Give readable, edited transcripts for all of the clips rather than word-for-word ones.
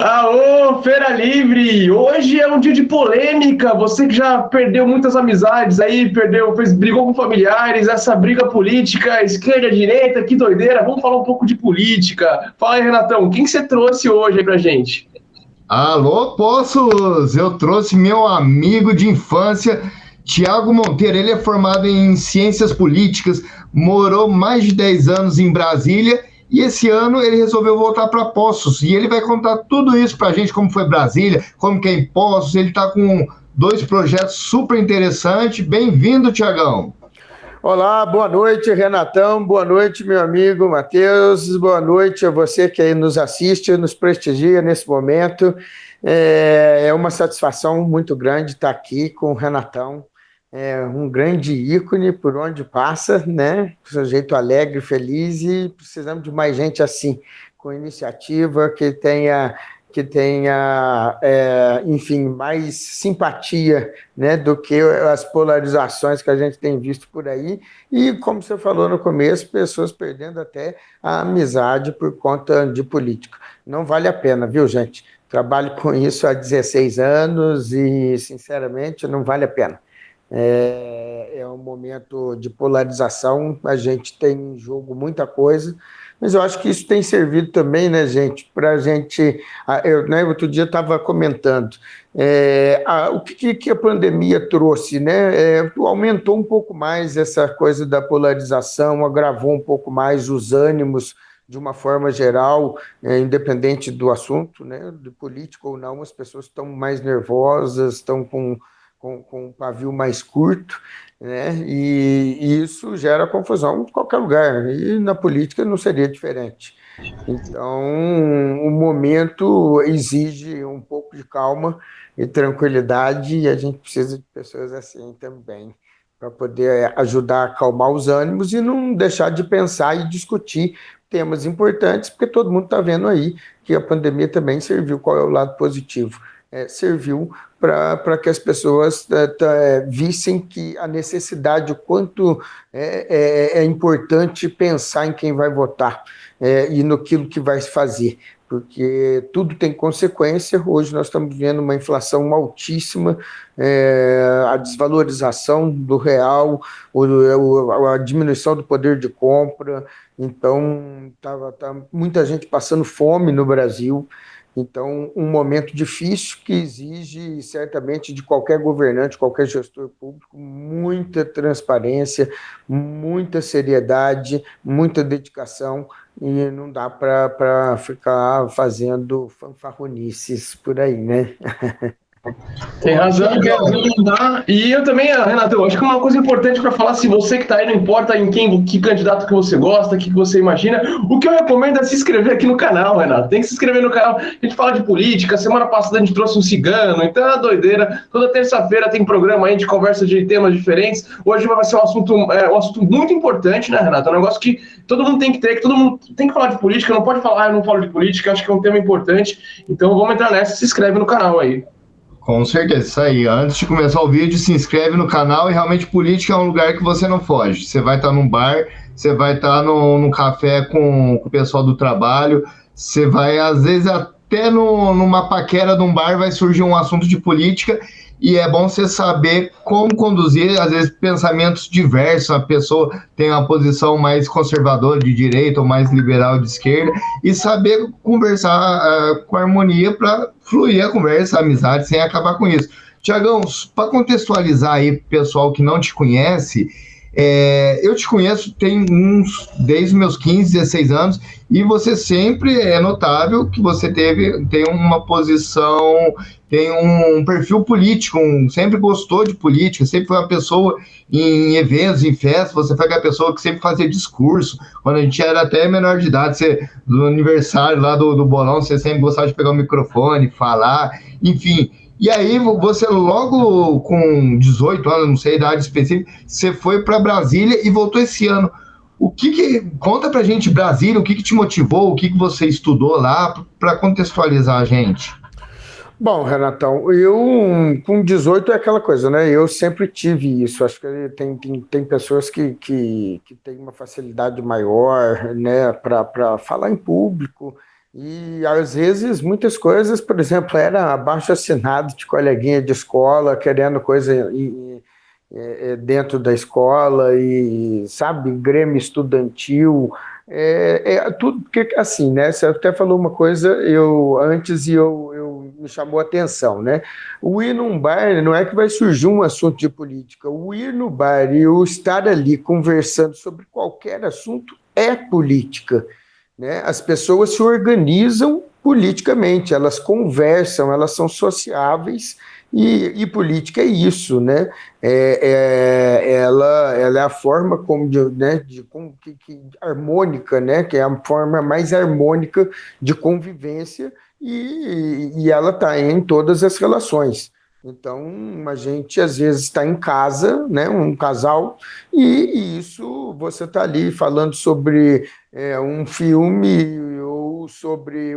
Aô, Feira Livre! Hoje é um dia de polêmica. Você que já perdeu muitas amizades aí, brigou com familiares, essa briga política, esquerda, direita, que doideira. Vamos falar um pouco de política. Fala aí, Renatão, quem você trouxe hoje aí pra gente? Alô, Poços! Eu trouxe meu amigo de infância, Tiago Monteiro. Ele é formado em Ciências Políticas, morou mais de 10 anos em Brasília e esse ano ele resolveu voltar para Poços. E ele vai contar tudo isso para a gente, como foi Brasília, como que é em Poços. Ele está com dois projetos super interessantes. Bem-vindo, Tiagão! Olá, boa noite, Renatão, boa noite, meu amigo Matheus, boa noite a você que aí nos assiste, nos prestigia nesse momento. É uma satisfação muito grande estar aqui com o Renatão, um grande ícone por onde passa, né? Sujeito alegre, feliz, e precisamos de mais gente assim, com iniciativa, que tenha, enfim, mais simpatia, né, do que as polarizações que a gente tem visto por aí. E, como você falou no começo, pessoas perdendo até a amizade por conta de política. Não vale a pena, viu, gente? Trabalho com isso há 16 anos e, sinceramente, não vale a pena. É um momento de polarização, a gente tem em jogo muita coisa, mas eu acho que isso tem servido também, né, gente, para a gente. Né, outro dia estava comentando o que a pandemia trouxe, né? Aumentou um pouco mais essa coisa da polarização, agravou um pouco mais os ânimos de uma forma geral, independente do assunto, né, de político ou não, as pessoas estão mais nervosas, estão com um pavio mais curto, né? E isso gera confusão em qualquer lugar, e na política não seria diferente. Então, o momento exige um pouco de calma e tranquilidade, e a gente precisa de pessoas assim também, para poder ajudar a acalmar os ânimos e não deixar de pensar e discutir temas importantes, porque todo mundo está vendo aí que a pandemia também serviu. Qual é o lado positivo? Serviu para que as pessoas vissem que a necessidade, o quanto é importante pensar em quem vai votar e no que vai se fazer, porque tudo tem consequência. Hoje nós estamos vendo uma inflação altíssima, a desvalorização do real, a diminuição do poder de compra. Então, tá muita gente passando fome no Brasil. Então, um momento difícil que exige, certamente, de qualquer governante, qualquer gestor público, muita transparência, muita seriedade, muita dedicação, e não dá para ficar fazendo fanfarronices por aí, né? Tem razão, não dá. E eu também, Renato, eu acho que uma coisa importante para falar, se você que está aí, não importa em que candidato que você gosta, que você imagina, o que eu recomendo é se inscrever aqui no canal, Renato. Tem que se inscrever no canal. A gente fala de política, semana passada a gente trouxe um cigano, então é uma doideira. Toda terça-feira tem programa aí de conversa de temas diferentes. Hoje vai ser um assunto muito importante, né, Renato? É um negócio que todo mundo tem que ter, que todo mundo tem que falar de política, não pode falar, eu não falo de política, acho que é um tema importante. Então vamos entrar nessa, se inscreve no canal aí. Com certeza, isso aí. Antes de começar o vídeo, se inscreve no canal. E realmente política é um lugar que você não foge. Você vai estar num bar, você vai estar num café com o pessoal do trabalho, você vai, às vezes, até numa paquera de um bar vai surgir um assunto de política, e é bom você saber como conduzir, às vezes, pensamentos diversos. A pessoa tem uma posição mais conservadora de direita ou mais liberal de esquerda, e saber conversar com harmonia para fluir a conversa, a amizade, sem acabar com isso. Tiagão, para contextualizar aí pro pessoal que não te conhece, eu te conheço desde os meus 15, 16 anos, e você sempre é notável que você tem uma posição, tem um perfil político, sempre gostou de política, sempre foi uma pessoa em eventos, em festas, você foi aquela pessoa que sempre fazia discurso, quando a gente era até menor de idade, do aniversário lá do bolão, você sempre gostava de pegar o microfone, falar, enfim. E aí, você logo com 18 anos, não sei a idade específica, você foi para Brasília e voltou esse ano. Conta pra gente Brasília, o que te motivou, o que você estudou lá, para contextualizar a gente? Bom, Renatão, eu com 18 é aquela coisa, né? Eu sempre tive isso. Acho que tem pessoas que têm uma facilidade maior, né, para falar em público, E, às vezes, muitas coisas, por exemplo, era abaixo-assinado de coleguinha de escola, querendo coisa dentro da escola, e, sabe, grêmio estudantil, tudo, porque, assim, né, você até falou uma coisa, me chamou a atenção, né, o ir num bar não é que vai surgir um assunto de política, o ir no bar e o estar ali conversando sobre qualquer assunto é política, né? As pessoas se organizam politicamente, elas conversam, elas são sociáveis e política é isso, né? Ela é a forma como, harmônica, né? Que é a forma mais harmônica de convivência e ela está em todas as relações. Então, a gente às vezes está em casa, né, um casal, e isso você está ali falando sobre um filme ou sobre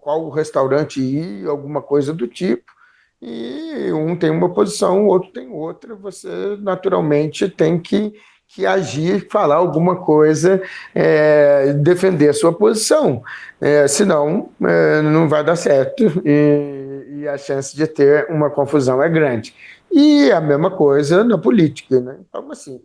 qual restaurante ir, alguma coisa do tipo, e um tem uma posição, o outro tem outra, você naturalmente tem que agir, falar alguma coisa, defender a sua posição, senão não vai dar certo e a chance de ter uma confusão é grande. E a mesma coisa na política, né? Então, assim,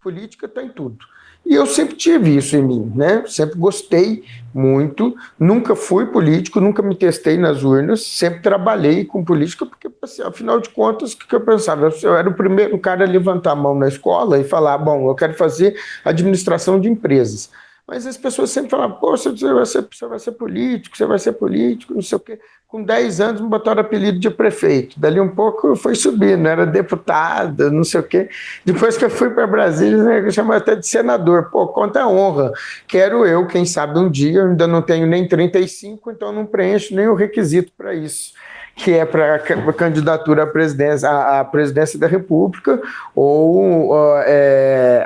política está em tudo. E eu sempre tive isso em mim, né? Sempre gostei muito, nunca fui político, nunca me testei nas urnas, sempre trabalhei com política, porque, assim, afinal de contas, o que eu pensava? Eu era o primeiro cara a levantar a mão na escola e falar, bom, eu quero fazer administração de empresas. Mas as pessoas sempre falavam, pô, você vai ser político, não sei o quê. Com 10 anos me botaram apelido de prefeito. Dali um pouco foi subindo, era deputada, não sei o quê. Depois que eu fui para Brasília, né, eu chamava até de senador. Pô, quanta honra. Quero eu, quem sabe um dia, eu ainda não tenho nem 35, então não preencho nem o requisito para isso, que é para a candidatura à presidência da República ou,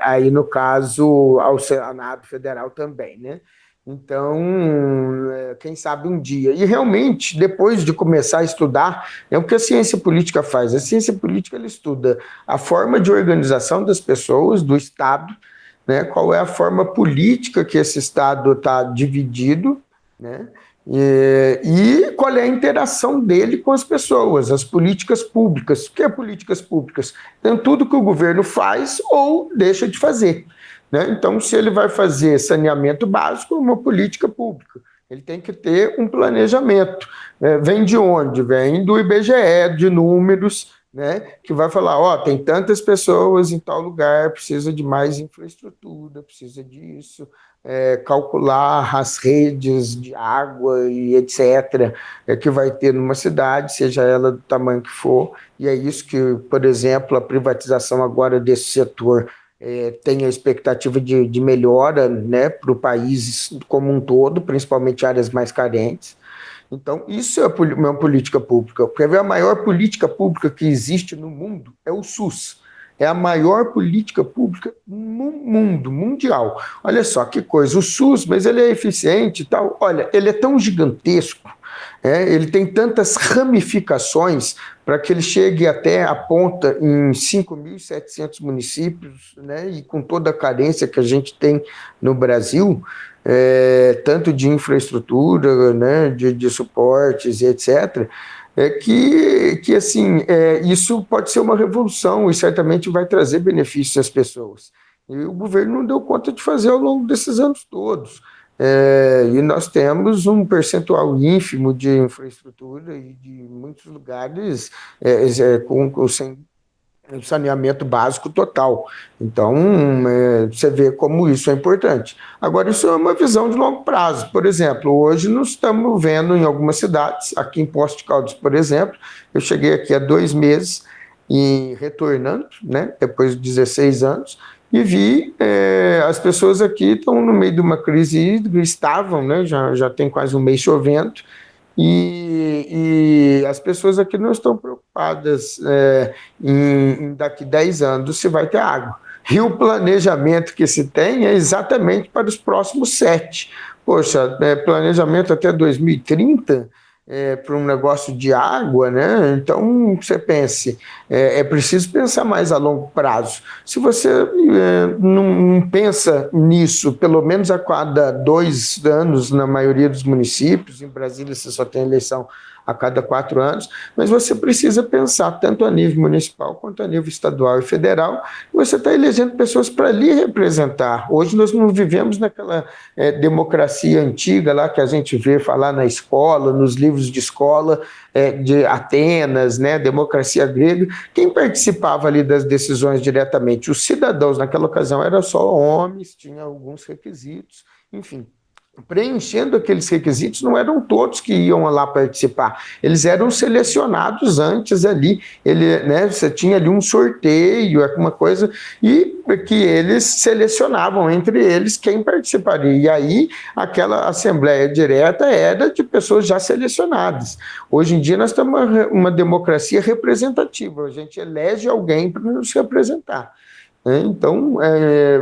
aí no caso, ao Senado Federal também, né? Então, quem sabe um dia. E realmente, depois de começar a estudar, é o que a ciência política faz. A ciência política ela estuda a forma de organização das pessoas, do Estado, né? Qual é a forma política que esse Estado está dividido, né? E qual é a interação dele com as pessoas, as políticas públicas. O que é políticas públicas? Então, tudo que o governo faz ou deixa de fazer, né? Então, se ele vai fazer saneamento básico, é uma política pública. Ele tem que ter um planejamento. Vem de onde? Vem do IBGE, de números, né? Que vai falar, ó, tem tantas pessoas em tal lugar, precisa de mais infraestrutura, precisa disso, calcular as redes de água e etc., que vai ter numa cidade, seja ela do tamanho que for, e é isso que, por exemplo, a privatização agora desse setor tem a expectativa de melhora, né, para o país como um todo, principalmente áreas mais carentes. Então, isso é uma política pública. Quer ver, a maior política pública que existe no mundo é o SUS. É a maior política pública no mundo, mundial. Olha só que coisa, o SUS, mas ele é eficiente e tal. Olha, ele é tão gigantesco, ele tem tantas ramificações para que ele chegue até a ponta em 5.700 municípios, né, e com toda a carência que a gente tem no Brasil, tanto de infraestrutura, né, de suportes e etc., que assim, isso pode ser uma revolução e certamente vai trazer benefícios às pessoas. E o governo não deu conta de fazer ao longo desses anos todos. E nós temos um percentual ínfimo de infraestrutura e de muitos lugares sem saneamento básico total. Então, você vê como isso é importante. Agora, isso é uma visão de longo prazo. Por exemplo, hoje nós estamos vendo em algumas cidades, aqui em Poços de Caldas, por exemplo, eu cheguei aqui há 2 meses e retornando, né, depois de 16 anos, e vi as pessoas aqui estão no meio de uma crise hídrica, estavam, né, já tem quase um mês chovendo, e as pessoas aqui não estão preocupadas em daqui 10 anos se vai ter água. E o planejamento que se tem é exatamente para os próximos 7. Poxa, planejamento até 2030, para um negócio de água, né? Então, você pense, é preciso pensar mais a longo prazo. Se você não pensa nisso, pelo menos a cada 2 anos, na maioria dos municípios, em Brasília você só tem eleição a cada 4 anos, mas você precisa pensar tanto a nível municipal quanto a nível estadual e federal, e você está elegendo pessoas para lhe representar. Hoje nós não vivemos naquela democracia antiga lá que a gente vê falar na escola, nos livros de escola, de Atenas, né, democracia grega. Quem participava ali das decisões diretamente? Os cidadãos, naquela ocasião, eram só homens, tinha alguns requisitos, enfim. Preenchendo aqueles requisitos, não eram todos que iam lá participar, eles eram selecionados antes ali, você tinha ali um sorteio, alguma coisa, e que eles selecionavam entre eles quem participaria, e aí aquela assembleia direta era de pessoas já selecionadas. Hoje em dia nós temos uma democracia representativa, a gente elege alguém para nos representar. Então,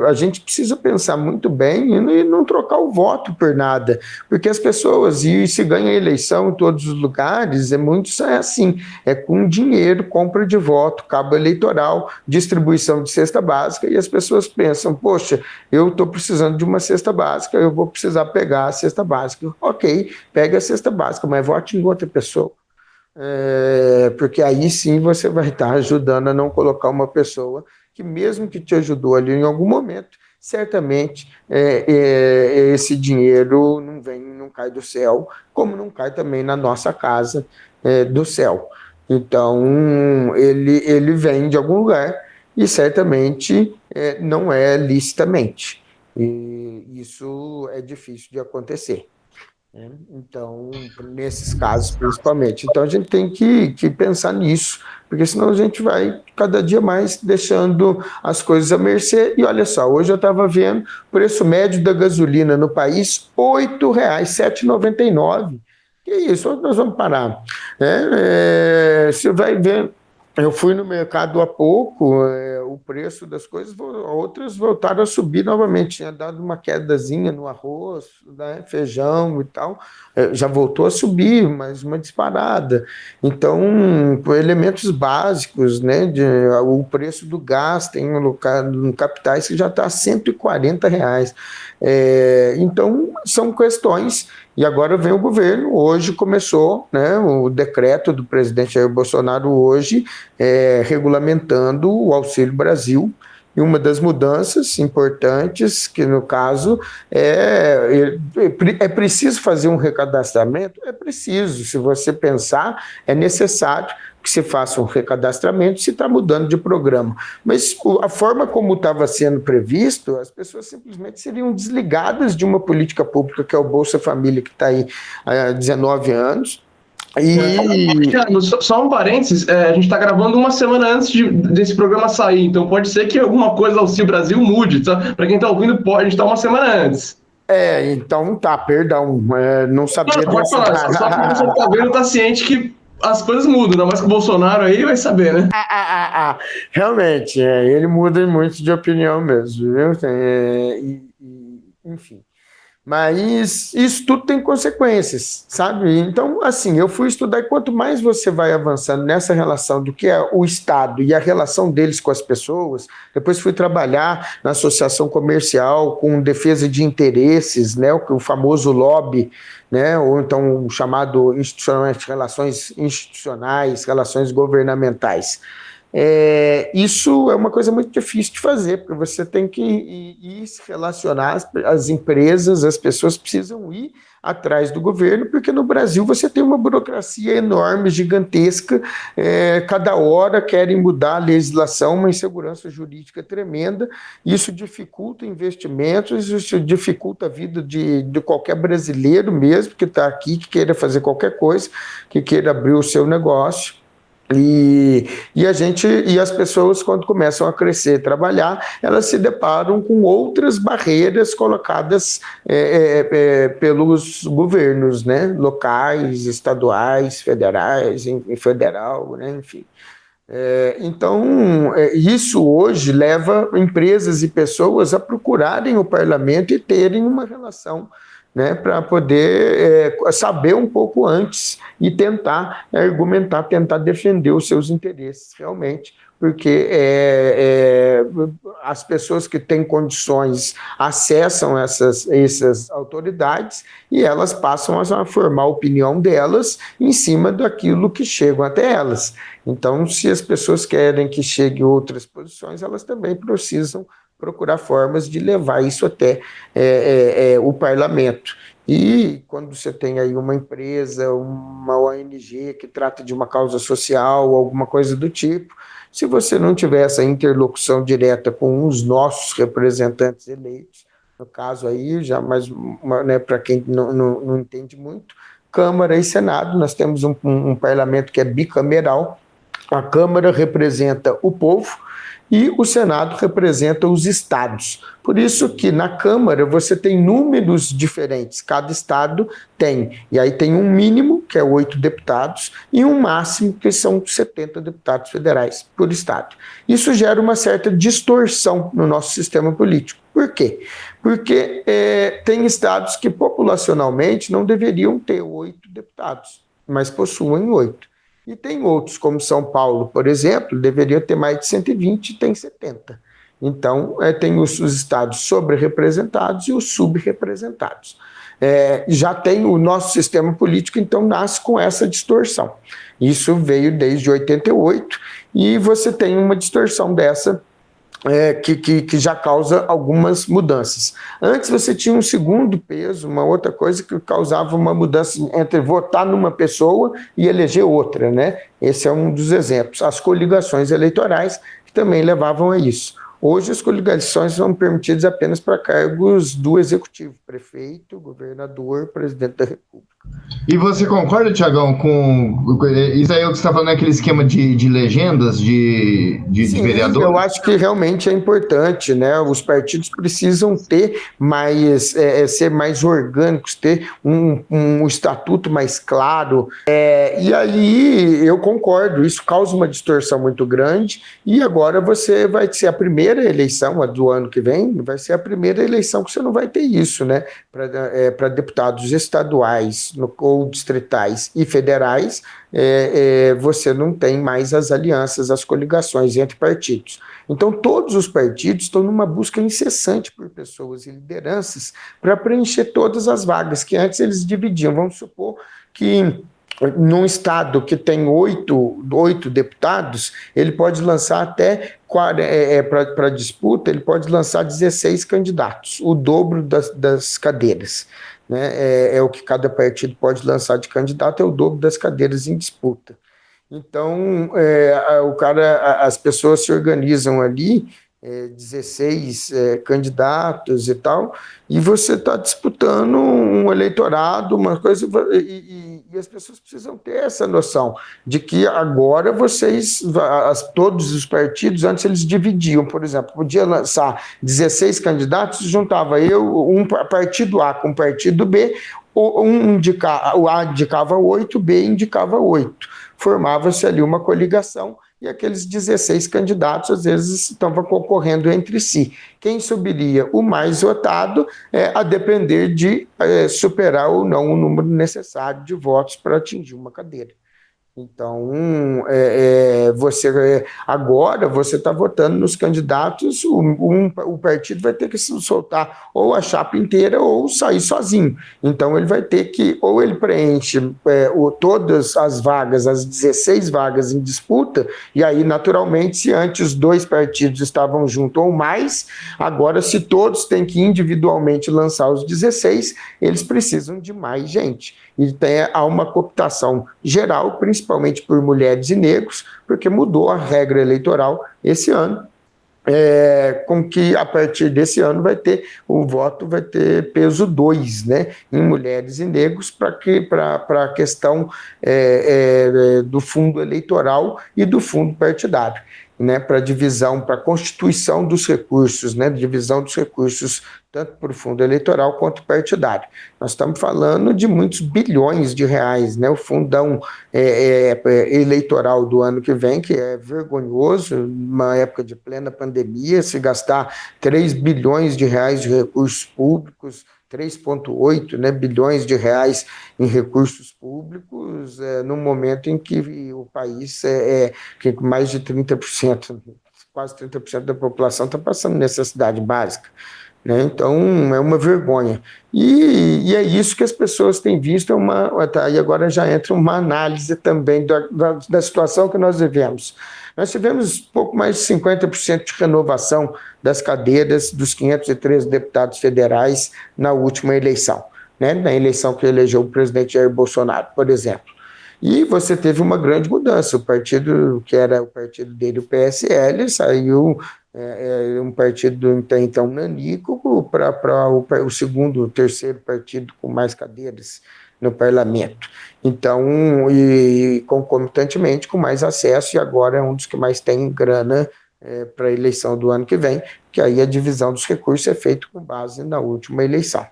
a gente precisa pensar muito bem e não trocar o voto por nada, porque as pessoas, e se ganha eleição em todos os lugares, muito assim, com dinheiro, compra de voto, cabo eleitoral, distribuição de cesta básica, e as pessoas pensam, poxa, eu estou precisando de uma cesta básica, eu vou precisar pegar a cesta básica. Ok, pega a cesta básica, mas vote em outra pessoa. Porque aí sim você vai estar ajudando a não colocar uma pessoa que mesmo que te ajudou ali em algum momento, certamente esse dinheiro não cai do céu, como não cai também na nossa casa do céu. Então, ele vem de algum lugar e certamente não é licitamente. E isso é difícil de acontecer. Então, nesses casos principalmente. Então, a gente tem que pensar nisso, porque senão a gente vai cada dia mais deixando as coisas à mercê. E olha só, hoje eu estava vendo o preço médio da gasolina no país, R$ 8,00, R$ 7,99. Que isso? Onde nós vamos parar? Você vai ver. Eu fui no mercado há pouco, o preço das coisas, outras voltaram a subir novamente. Tinha dado uma quedazinha no arroz, né, feijão e tal, já voltou a subir, mas uma disparada. Então, por elementos básicos, né, o preço do gás tem capitais que já está a R$ 140. Então, são questões. E agora vem o governo, hoje começou, né, o decreto do presidente Jair Bolsonaro hoje, regulamentando o Auxílio Brasil, e uma das mudanças importantes, que no caso é preciso fazer um recadastramento? É preciso, se você pensar, é necessário que se faça um recadastramento se está mudando de programa. Mas a forma como estava sendo previsto, as pessoas simplesmente seriam desligadas de uma política pública, que é o Bolsa Família, que está aí há 19 anos. Só um parênteses, a gente está gravando uma semana antes desse programa sair, então pode ser que alguma coisa do Auxílio Brasil mude, tá? Para quem está ouvindo, a gente está uma semana antes. Então tá, perdão, não sabia. Não, pode falar, só que você está vendo, está ciente que as coisas mudam, ainda mais que o Bolsonaro aí vai saber, né? Realmente, ele muda muito de opinião mesmo, viu? Enfim. Mas isso tudo tem consequências, sabe? Então, assim, eu fui estudar, e quanto mais você vai avançando nessa relação do que é o Estado e a relação deles com as pessoas, depois fui trabalhar na associação comercial com defesa de interesses, né, o famoso lobby, né, ou então o chamado relações institucionais, relações governamentais. Isso é uma coisa muito difícil de fazer, porque você tem que ir se relacionar, as empresas, as pessoas precisam ir atrás do governo, porque no Brasil você tem uma burocracia enorme, gigantesca, cada hora querem mudar a legislação, uma insegurança jurídica tremenda, isso dificulta investimentos, isso dificulta a vida de qualquer brasileiro mesmo, que está aqui, que queira fazer qualquer coisa, que queira abrir o seu negócio. E as pessoas, quando começam a crescer e trabalhar, elas se deparam com outras barreiras colocadas pelos governos, né, locais, estaduais, federais, federal, né, enfim. Então, isso hoje leva empresas e pessoas a procurarem o parlamento e terem uma relação né, para poder saber um pouco antes e tentar argumentar, tentar defender os seus interesses realmente, porque as pessoas que têm condições acessam essas autoridades e elas passam a formar a opinião delas em cima daquilo que chegam até elas. Então, se as pessoas querem que chegue outras posições, elas também precisam procurar formas de levar isso até o parlamento. E quando você tem aí uma empresa, uma ONG que trata de uma causa social, alguma coisa do tipo, se você não tiver essa interlocução direta com os nossos representantes eleitos, no caso aí, já mais, né, para quem não entende muito, Câmara e Senado, nós temos um parlamento que é bicameral, a Câmara representa o povo e o Senado representa os estados. Por isso que na Câmara você tem números diferentes, cada estado tem. E aí tem um mínimo, que é 8 deputados, e um máximo, que são 70 deputados federais por estado. Isso gera uma certa distorção no nosso sistema político. Por quê? Porque tem estados que populacionalmente não deveriam ter 8 deputados, mas possuem 8. E tem outros, como São Paulo, por exemplo, deveria ter mais de 120 e tem 70. Então, tem os estados sobre-representados e os sub-representados. Já tem o nosso sistema político, então, nasce com essa distorção. Isso veio desde 88 e você tem uma distorção dessa que já causa algumas mudanças. Antes você tinha um segundo peso, uma outra coisa que causava uma mudança entre votar numa pessoa e eleger outra, né? Esse é um dos exemplos. As coligações eleitorais que também levavam a isso. Hoje as coligações são permitidas apenas para cargos do executivo, prefeito, governador, presidente da República. E você concorda, Tiagão, com isso aí, o que você está falando, é aquele esquema de legendas de vereadores? Eu acho que realmente é importante, né? Os partidos precisam ter mais, ser mais orgânicos, ter um estatuto mais claro. E aí eu concordo, isso causa uma distorção muito grande. E agora você vai ser a primeira eleição, a do ano que vem, vai ser a primeira eleição que você não vai ter isso, né? Para deputados estaduais ou distritais e federais, você não tem mais as alianças, as coligações entre partidos. Então, todos os partidos estão numa busca incessante por pessoas e lideranças para preencher todas as vagas que antes eles dividiam. Vamos supor que num estado que tem 8 deputados, ele pode lançar até, para disputa, ele pode lançar 16 candidatos, o dobro das cadeiras. Né? É o que cada partido pode lançar de candidato, é o dobro das cadeiras em disputa. Então, as pessoas se organizam ali, 16 candidatos e tal, e você está disputando um eleitorado, uma coisa, e as pessoas precisam ter essa noção de que agora todos os partidos, antes eles dividiam, por exemplo, podia lançar 16 candidatos, juntava partido A com partido B, o A indicava 8, o B indicava 8. Formava-se ali uma coligação e aqueles 16 candidatos, às vezes, estavam concorrendo entre si. Quem subiria o mais votado, a depender de superar ou não o número necessário de votos para atingir uma cadeira. Então, agora você está votando nos candidatos, o partido vai ter que soltar ou a chapa inteira ou sair sozinho. Então, ele vai ter que, ou ele preenche todas as vagas, as 16 vagas em disputa, e aí, naturalmente, se antes 2 partidos estavam juntos ou mais, agora, se todos têm que individualmente lançar os 16, eles precisam de mais gente. E há uma cooptação geral, principalmente por mulheres e negros, porque mudou a regra eleitoral esse ano, com que a partir desse ano o voto vai ter peso 2, né, em mulheres e negros, para a questão do fundo eleitoral e do fundo partidário. Né, para a constituição dos recursos, né, divisão dos recursos tanto para o fundo eleitoral quanto partidário. Nós estamos falando de muitos bilhões de reais, né, o fundão eleitoral do ano que vem, que é vergonhoso, numa época de plena pandemia, se gastar 3 bilhões de reais de recursos públicos 3,8, né, bilhões de reais em recursos públicos, no momento em que o país que mais de 30%, quase 30% da população está passando necessidade básica. Né? Então, é uma vergonha. E é isso que as pessoas têm visto, e agora já entra uma análise também da situação que nós vivemos. Nós tivemos pouco mais de 50% de renovação das cadeiras dos 513 deputados federais na última eleição, né? Na eleição que elegeu o presidente Jair Bolsonaro, por exemplo. E você teve uma grande mudança. O partido, que era o partido dele, o PSL, saiu um partido então nanico para o segundo, o terceiro partido com mais cadeiras no parlamento. Então, e concomitantemente com mais acesso, e agora é um dos que mais tem grana para a eleição do ano que vem, que aí a divisão dos recursos é feita com base na última eleição.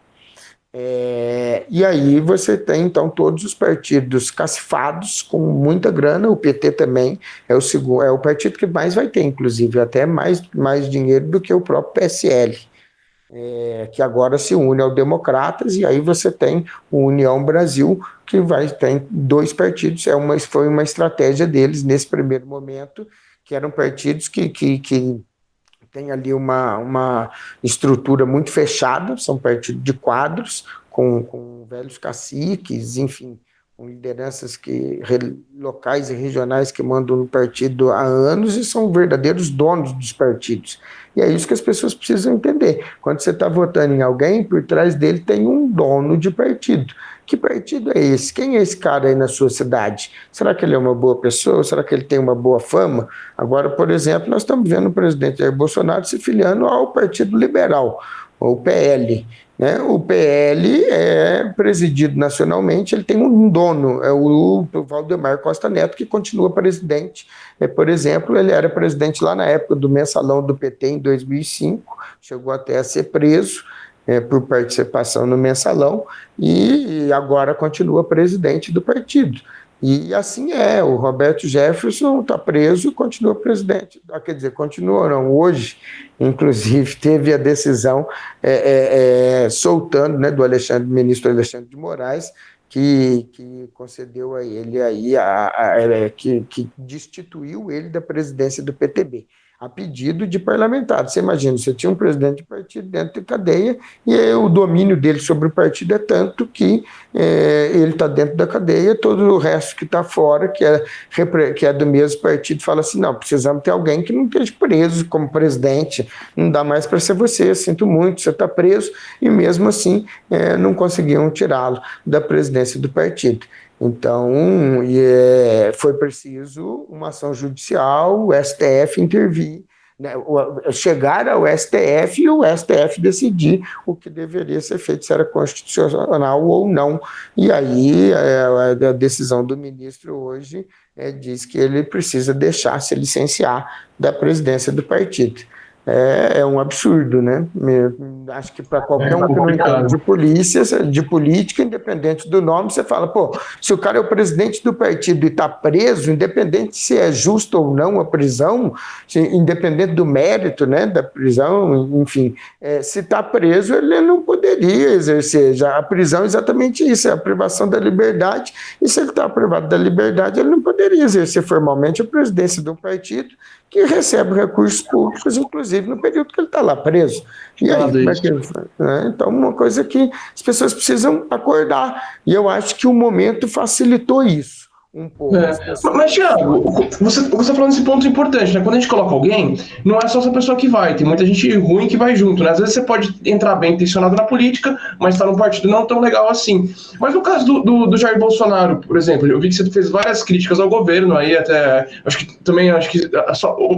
E aí você tem, então, todos os partidos cacifados com muita grana. O PT também é o partido que mais vai ter, inclusive, até mais dinheiro do que o próprio PSL, que agora se une ao Democratas, e aí você tem o União Brasil, que tem 2 partidos. Foi uma estratégia deles nesse primeiro momento, que eram partidos que tem ali uma estrutura muito fechada, são partidos de quadros, com velhos caciques, enfim, com lideranças locais e regionais que mandam no partido há anos e são verdadeiros donos dos partidos. E é isso que as pessoas precisam entender. Quando você está votando em alguém, por trás dele tem um dono de partido. Que partido é esse? Quem é esse cara aí na sua cidade? Será que ele é uma boa pessoa? Será que ele tem uma boa fama? Agora, por exemplo, nós estamos vendo o presidente Jair Bolsonaro se filiando ao Partido Liberal, o PL. Né? O PL é presidido nacionalmente, ele tem um dono, é o Valdemar Costa Neto, que continua presidente. Por exemplo, ele era presidente lá na época do mensalão do PT em 2005, chegou até a ser preso por participação no mensalão, e agora continua presidente do partido. E assim o Roberto Jefferson está preso e continua presidente. Quer dizer, continua não, hoje, inclusive, teve a decisão soltando, né, do ministro Alexandre de Moraes, que concedeu a ele aí, que destituiu ele da presidência do PTB, a pedido de parlamentares. Você imagina, você tinha um presidente de partido dentro de cadeia e o domínio dele sobre o partido é tanto que ele está dentro da cadeia, todo o resto que está fora, que é do mesmo partido, fala assim, não, precisamos ter alguém que não esteja preso como presidente, não dá mais para ser você, sinto muito, você está preso, e mesmo assim não conseguiam tirá-lo da presidência do partido. Então, foi preciso uma ação judicial, o STF intervir, né, chegar ao STF e o STF decidir o que deveria ser feito, se era constitucional ou não. E aí a decisão do ministro hoje diz que ele precisa se licenciar da presidência do partido. É um absurdo, né? Acho que para qualquer um que não entende de política, independente do nome, você fala, se o cara é o presidente do partido e está preso, independente se é justo ou não a prisão, independente do mérito, né, da prisão, enfim, se está preso, ele não poderia exercer. Já a prisão é exatamente isso, é a privação da liberdade, e se ele está privado da liberdade, ele não poderia exercer formalmente a presidência do partido, que recebe recursos públicos, inclusive no período que ele está lá preso. E aí, como é que ele faz? Então, uma coisa que as pessoas precisam acordar, e eu acho que o momento facilitou isso um pouco. Mas, Thiago, você falando desse ponto importante, né? Quando a gente coloca alguém, não é só essa pessoa que vai, tem muita gente ruim que vai junto, né? Às vezes você pode entrar bem intencionado na política, mas está num partido não tão legal assim. Mas no caso do Jair Bolsonaro, por exemplo, eu vi que você fez várias críticas ao governo, aí até, acho que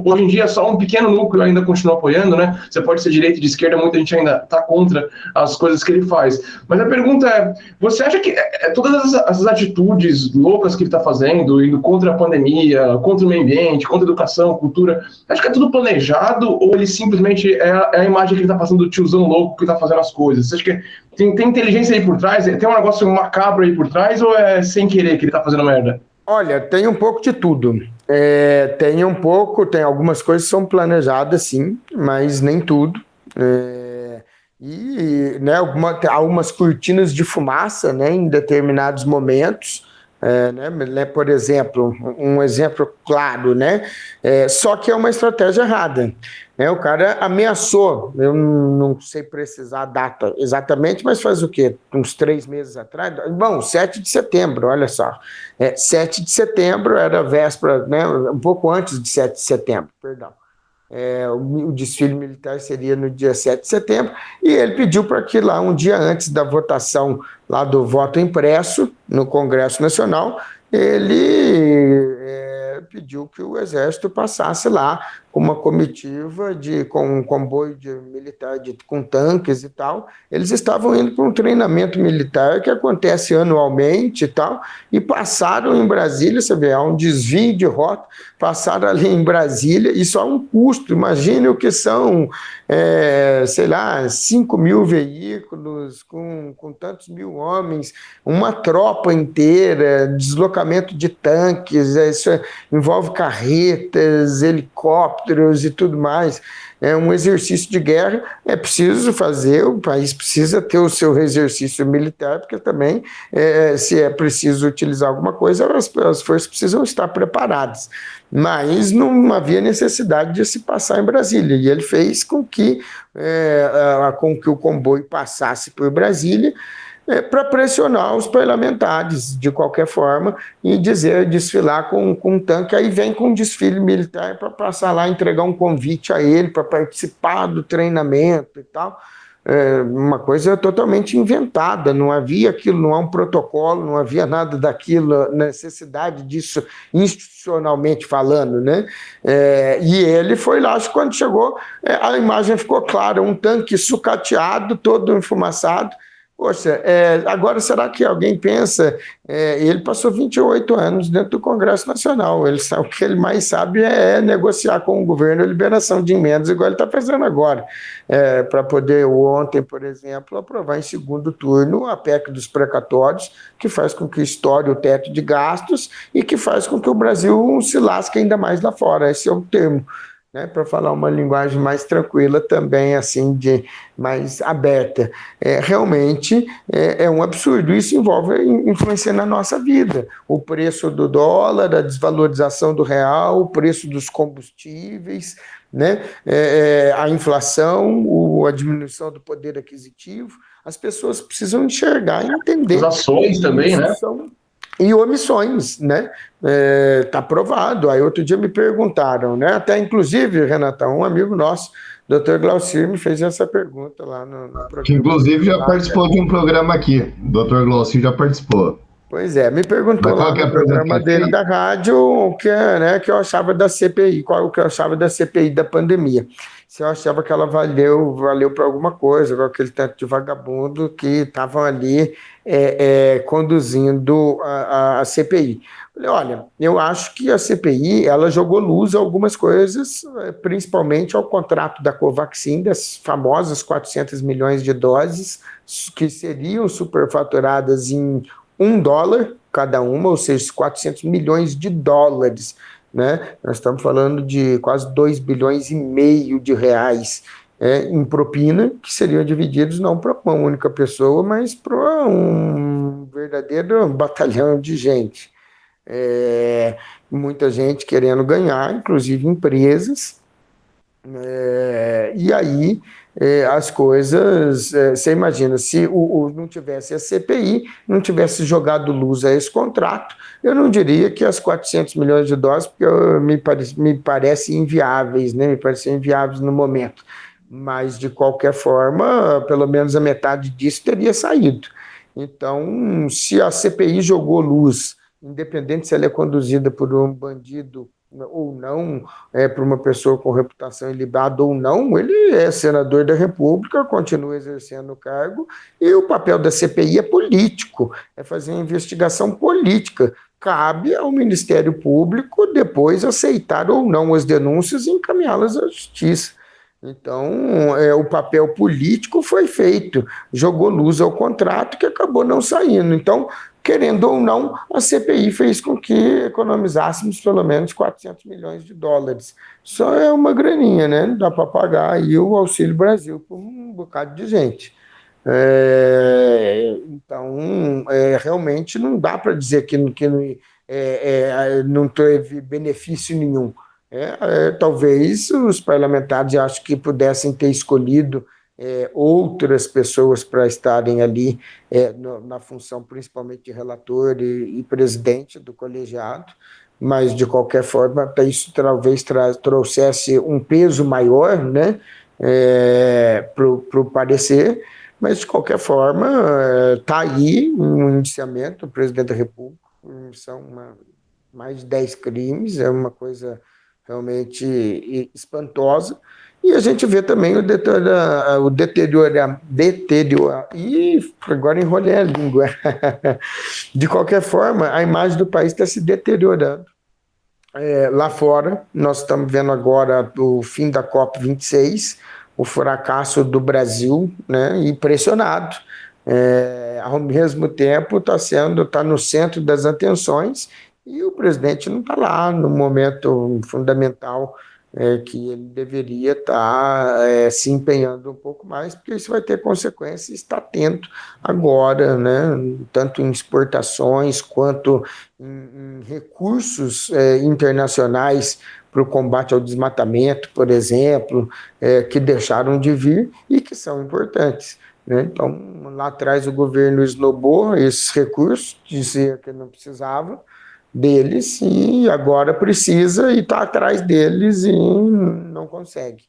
hoje em dia só um pequeno núcleo ainda continua apoiando, né? Você pode ser direita e de esquerda, muita gente ainda está contra as coisas que ele faz. Mas a pergunta é, você acha que todas essas atitudes loucas que ele está fazendo, indo contra a pandemia, contra o meio ambiente, contra a educação, cultura, acho que é tudo planejado, ou ele simplesmente é a imagem que ele está passando do tiozão louco que está fazendo as coisas? Você acha que tem inteligência aí por trás? Tem um negócio macabro aí por trás, ou é sem querer que ele está fazendo merda? Olha, tem um pouco de tudo. Tem algumas coisas que são planejadas, sim, mas nem tudo. e, né, algumas cortinas de fumaça, né, em determinados momentos, né, por exemplo, um exemplo claro, né, só que é uma estratégia errada. Né, o cara ameaçou, eu não sei precisar a data exatamente, mas faz o quê? Uns 3 meses atrás? Bom, 7 de setembro, olha só. 7 de setembro era véspera, né, um pouco antes de 7 de setembro, perdão. O desfile militar seria no dia 7 de setembro, e ele pediu para que lá, um dia antes da votação lá do voto impresso no Congresso Nacional, ele pediu que o Exército passasse lá com uma comitiva, com um comboio militar com tanques e tal. Eles estavam indo para um treinamento militar que acontece anualmente e tal, e passaram em Brasília, você vê, há um desvio de rota, passaram ali em Brasília, e só um custo, imagine o que são, sei lá, 5 mil veículos, com tantos mil homens, uma tropa inteira, deslocamento de tanques, isso envolve carretas, helicópteros e tudo mais. É um exercício de guerra, é preciso fazer, o país precisa ter o seu exercício militar, porque também, se é preciso utilizar alguma coisa, as forças precisam estar preparadas. Mas não havia necessidade de se passar em Brasília, e ele fez com que o comboio passasse por Brasília, para pressionar os parlamentares, de qualquer forma, e desfilar com um tanque. Aí vem com um desfile militar para passar lá, entregar um convite a ele para participar do treinamento e tal. Uma coisa totalmente inventada, não havia aquilo, não há um protocolo, não havia nada daquilo, necessidade disso institucionalmente falando, né? E ele foi lá, acho que quando chegou, a imagem ficou clara, um tanque sucateado, todo enfumaçado. Poxa, agora será que alguém pensa... ele passou 28 anos dentro do Congresso Nacional, o que ele mais sabe é negociar com o governo a liberação de emendas, igual ele está fazendo agora, para poder, ontem, por exemplo, aprovar em segundo turno a PEC dos precatórios, que faz com que estoure o teto de gastos e que faz com que o Brasil se lasque ainda mais lá fora, esse é o termo. Né, para falar uma linguagem mais tranquila também, assim, mais aberta. Realmente é um absurdo, isso influencia na nossa vida. O preço do dólar, a desvalorização do real, o preço dos combustíveis, né, a inflação, a diminuição do poder aquisitivo. As pessoas precisam enxergar e entender. As ações também, né? E omissões, né? Tá provado. Aí outro dia me perguntaram, né? Até inclusive, Renatão, um amigo nosso, Dr. Glaucir, me fez essa pergunta lá no programa. Que inclusive já participou de um programa aqui. Dr. Glaucir já participou. Pois é, me perguntou lá no programa dele da rádio o que eu achava da CPI, o que eu achava da CPI da pandemia. Se eu achava que ela valeu para alguma coisa, com aquele tanto de vagabundo que estavam ali conduzindo a CPI. Falei, olha, eu acho que a CPI ela jogou luz a algumas coisas, principalmente ao contrato da Covaxin, das famosas 400 milhões de doses, que seriam superfaturadas em $1 cada uma, ou seja, 400 milhões de dólares. Né? Nós estamos falando de quase 2,5 bilhões de reais em propina, que seriam divididos não para uma única pessoa, mas para um verdadeiro batalhão de gente. Muita gente querendo ganhar, inclusive empresas, e aí as coisas, você imagina, se não tivesse a CPI, não tivesse jogado luz a esse contrato, eu não diria que as 400 milhões de doses, porque me parecem inviáveis, né? Me parecem inviáveis no momento, mas de qualquer forma, pelo menos a metade disso teria saído. Então, se a CPI jogou luz, independente se ela é conduzida por um bandido ou não, para uma pessoa com reputação ilibada ou não, ele é senador da República, continua exercendo o cargo, e o papel da CPI é político, é fazer uma investigação política. Cabe ao Ministério Público depois aceitar ou não as denúncias e encaminhá-las à Justiça. Então, o papel político foi feito, jogou luz ao contrato que acabou não saindo. Então, querendo ou não, a CPI fez com que economizássemos pelo menos 400 milhões de dólares. Só é uma graninha, né? Dá para pagar aí o Auxílio Brasil por um bocado de gente. Então, realmente não dá para dizer que não teve benefício nenhum. Talvez os parlamentares, acho que pudessem ter escolhido outras pessoas para estarem ali na função, principalmente de relator e presidente do colegiado, mas, de qualquer forma, até isso talvez trouxesse um peso maior, né, para o parecer, mas, de qualquer forma, está aí um indiciamento do presidente da República, são mais de 10 crimes, é uma coisa realmente espantosa, e a gente vê também o deterioro, e agora enrolei a língua. De qualquer forma, a imagem do país está se deteriorando. Lá fora, nós estamos vendo agora o fim da COP26, o fracasso do Brasil, né, impressionado. Ao mesmo tempo, está no centro das atenções, e o presidente não está lá no momento fundamental que ele deveria estar se empenhando um pouco mais, porque isso vai ter consequências, está tendo agora, né, tanto em exportações quanto em recursos internacionais para o combate ao desmatamento, por exemplo, que deixaram de vir e que são importantes, né? Então, lá atrás o governo esnobou esses recursos, dizia que não precisava deles, e agora precisa e está atrás deles e não consegue.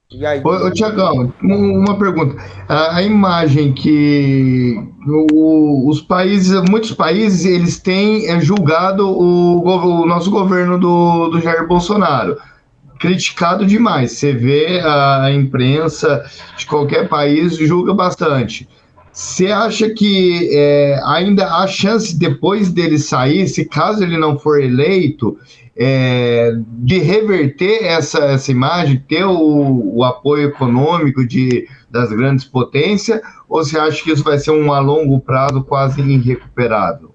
E aí... Ô, Tiagão, uma pergunta. A imagem que muitos países, eles têm julgado o nosso governo do Jair Bolsonaro, criticado demais. Você vê a imprensa de qualquer país julga bastante. Você acha que ainda há chance, depois dele sair, se caso ele não for eleito, de reverter essa imagem, ter o apoio econômico das grandes potências, ou você acha que isso vai ser a longo prazo quase irrecuperável?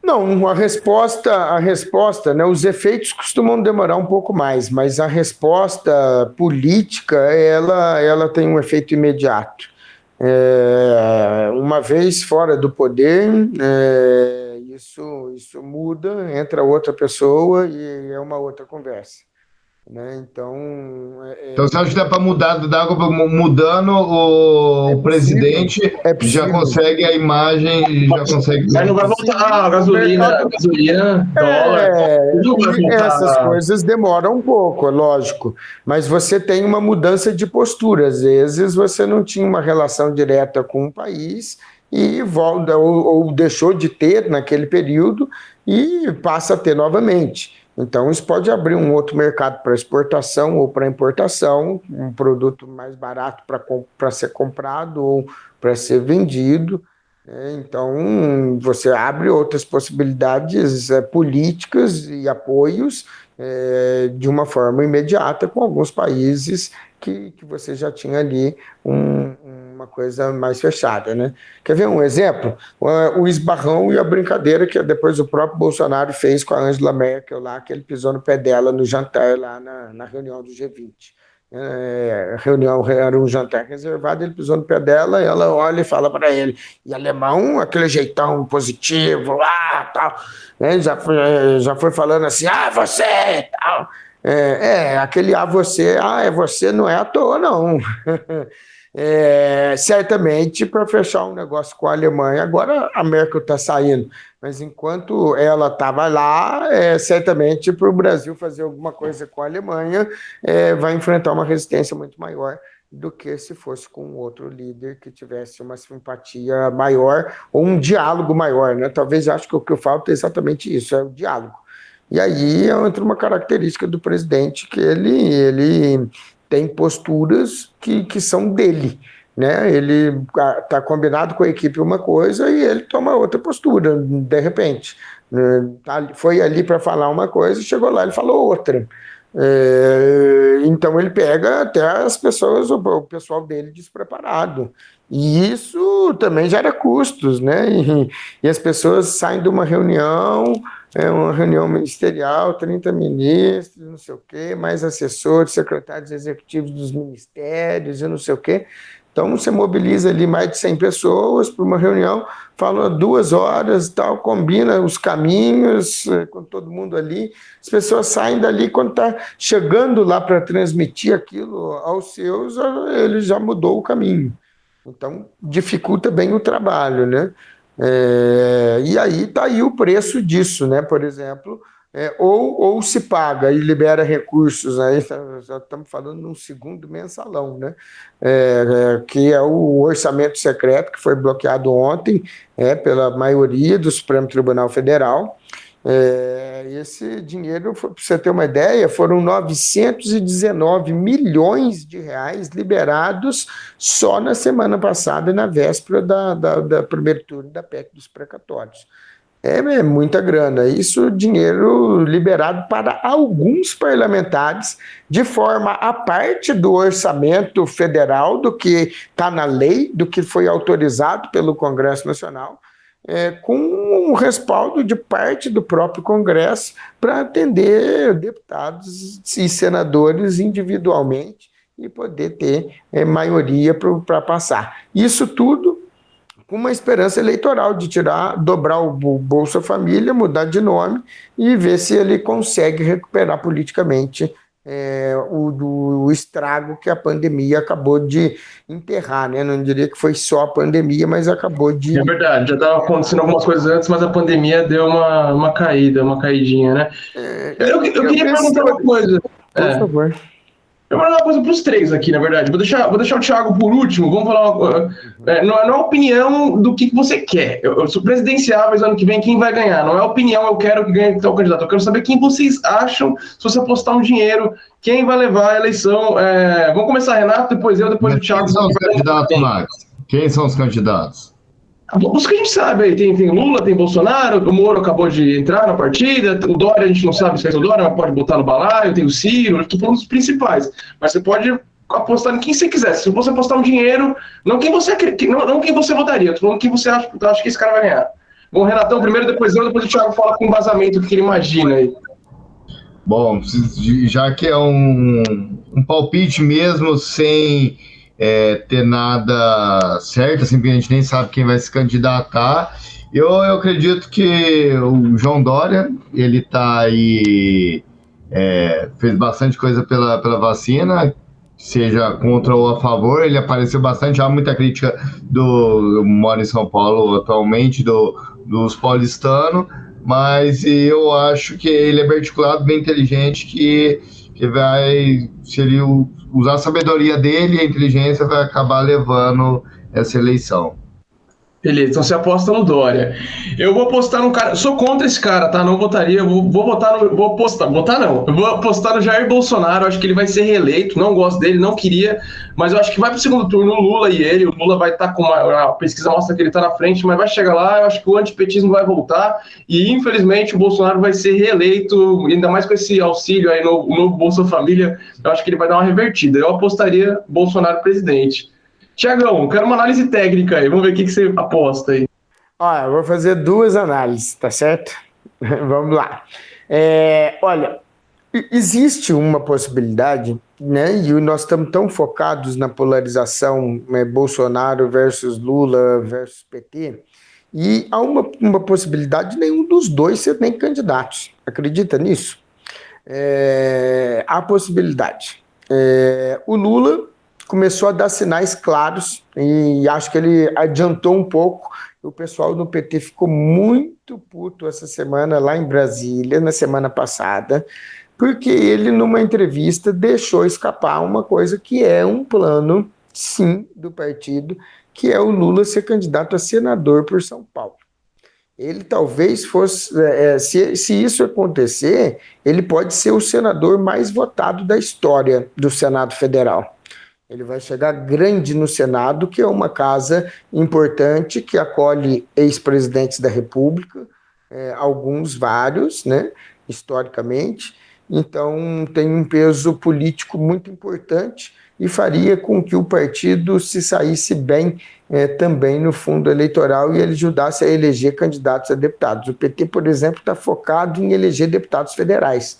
Não, a resposta, né, os efeitos costumam demorar um pouco mais, mas a resposta política, ela tem um efeito imediato. Uma vez fora do poder, isso muda, entra outra pessoa e é uma outra conversa, né? Então você acha que dá para mudar d'água, mudando o presidente, já consegue a imagem, já consegue... Aí não vai voltar a gasolina, dólar... essas coisas demoram um pouco, é lógico, mas você tem uma mudança de postura. Às vezes você não tinha uma relação direta com o país e volta, ou deixou de ter naquele período e passa a ter novamente. Então, isso pode abrir um outro mercado para exportação ou para importação, um produto mais barato para ser comprado ou para ser vendido. Então, você abre outras possibilidades políticas e apoios de uma forma imediata com alguns países que você já tinha ali uma coisa mais fechada, né? Quer ver um exemplo? O esbarrão e a brincadeira que depois o próprio Bolsonaro fez com a Angela Merkel lá, que ele pisou no pé dela no jantar lá na reunião do G20. Era um jantar reservado, ele pisou no pé dela, ela olha e fala para ele, e alemão, aquele jeitão positivo, tal, né? Já foi falando assim, você, tal. Aquele você, você não é à toa, não. Certamente para fechar um negócio com a Alemanha. Agora a Merkel está saindo, mas enquanto ela estava lá, certamente para o Brasil fazer alguma coisa com a Alemanha, vai enfrentar uma resistência muito maior do que se fosse com outro líder que tivesse uma simpatia maior ou um diálogo maior, né? Talvez acho que o que falta é exatamente isso, é o diálogo. E aí entra uma característica do presidente que ele tem posturas que são dele, né? Ele está combinado com a equipe uma coisa e ele toma outra postura, de repente. Foi ali para falar uma coisa, chegou lá, ele falou outra. Então ele pega até as pessoas, o pessoal dele despreparado. E isso também gera custos, né? E as pessoas saem de uma reunião ministerial, 30 ministros, não sei o quê, mais assessores, secretários executivos dos ministérios e não sei o quê. Então, você mobiliza ali mais de 100 pessoas para uma reunião, fala 2 horas e tal, combina os caminhos com todo mundo ali. As pessoas saem dali, quando está chegando lá para transmitir aquilo aos seus, ele já mudou o caminho. Então, dificulta bem o trabalho, né? E aí está aí o preço disso, né? Por exemplo, ou se paga e libera recursos, aí já estamos falando num segundo mensalão, né? Que é o orçamento secreto, que foi bloqueado ontem pela maioria do Supremo Tribunal Federal. Esse dinheiro, para você ter uma ideia, foram 919 milhões de reais liberados só na semana passada, na véspera da primeiro turno da PEC dos precatórios. É muita grana. Isso dinheiro liberado para alguns parlamentares, de forma à parte do orçamento federal, do que está na lei, do que foi autorizado pelo Congresso Nacional, com um respaldo de parte do próprio Congresso para atender deputados e senadores individualmente e poder ter maioria para passar. Isso tudo com uma esperança eleitoral de dobrar o Bolsa Família, mudar de nome e ver se ele consegue recuperar politicamente o estrago que a pandemia acabou de enterrar, né? Não diria que foi só a pandemia, mas acabou de... É verdade, já estava acontecendo algumas coisas antes, mas a pandemia deu uma caidinha, né? Eu queria perguntar uma coisa. Por favor. Eu vou falar uma coisa para os três aqui, na verdade. Vou deixar o Thiago por último. Vamos falar não é opinião do que você quer. Eu sou presidenciáveis ano que vem, quem vai ganhar? Não é opinião, eu quero que ganhe tal candidato. Eu quero saber quem vocês acham, se você apostar um dinheiro, quem vai levar a eleição. Vamos começar, Renato, depois eu, depois o Thiago. Quem são os candidatos, Max? Quem são os candidatos? Os que a gente sabe aí, tem Lula, tem Bolsonaro, o Moro acabou de entrar na partida, o Dória a gente não sabe se é o Dória, mas pode botar no balaio, tem o Ciro, eu estou falando dos principais, mas você pode apostar em quem você quiser. Se você apostar um dinheiro, não quem você votaria, estou falando quem você acha que esse cara vai ganhar. Bom, Renatão, primeiro, depois eu, depois o Thiago fala com embasamento o que ele imagina aí. Bom, já que é um palpite mesmo, sem ter nada certo, assim, porque a gente nem sabe quem vai se candidatar, eu acredito que o João Dória, ele tá aí, fez bastante coisa pela vacina, seja contra ou a favor, ele apareceu bastante, há muita crítica eu moro em São Paulo atualmente, dos paulistanos, mas eu acho que ele é bem articulado, bem inteligente, que vai, se ele usar a sabedoria dele e a inteligência, vai acabar levando essa eleição. Beleza, então você aposta no Dória. Eu vou apostar no cara. Sou contra esse cara, tá? Não votaria. Eu vou apostar no Jair Bolsonaro. Acho que ele vai ser reeleito. Não gosto dele, não queria. Mas eu acho que vai pro segundo turno o Lula e ele. O Lula vai estar com a pesquisa mostra que ele tá na frente, mas vai chegar lá. Eu acho que o antipetismo vai voltar. E infelizmente o Bolsonaro vai ser reeleito, ainda mais com esse auxílio aí no Bolsa Família. Eu acho que ele vai dar uma revertida. Eu apostaria Bolsonaro presidente. Tiagão, quero uma análise técnica aí. Vamos ver o que você aposta aí. Olha, eu vou fazer 2 análises, tá certo? Vamos lá. Olha, existe uma possibilidade, né? E nós estamos tão focados na polarização Bolsonaro versus Lula versus PT, e há uma possibilidade de nenhum dos dois ser nem candidatos. Acredita nisso? Há possibilidade. O Lula começou a dar sinais claros e acho que ele adiantou um pouco. O pessoal do PT ficou muito puto essa semana lá em Brasília, na semana passada, porque ele, numa entrevista, deixou escapar uma coisa que é um plano, sim, do partido, que é o Lula ser candidato a senador por São Paulo. Ele talvez fosse, se isso acontecer, ele pode ser o senador mais votado da história do Senado Federal. Ele vai chegar grande no Senado, que é uma casa importante, que acolhe ex-presidentes da República, vários, né, historicamente, então tem um peso político muito importante e faria com que o partido se saísse bem também no fundo eleitoral e ele ajudasse a eleger candidatos a deputados. O PT, por exemplo, está focado em eleger deputados federais.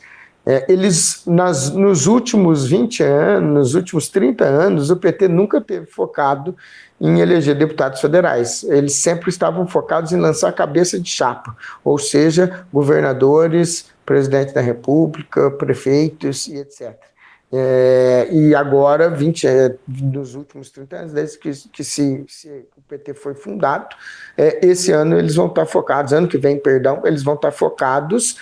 Eles, nos últimos 20 anos, nos últimos 30 anos, o PT nunca teve focado em eleger deputados federais. Eles sempre estavam focados em lançar cabeça de chapa, ou seja, governadores, presidente da República, prefeitos e etc. E agora, nos últimos 30 anos, desde que o PT foi fundado, esse ano eles vão estar focados, ano que vem, perdão, eles vão estar focados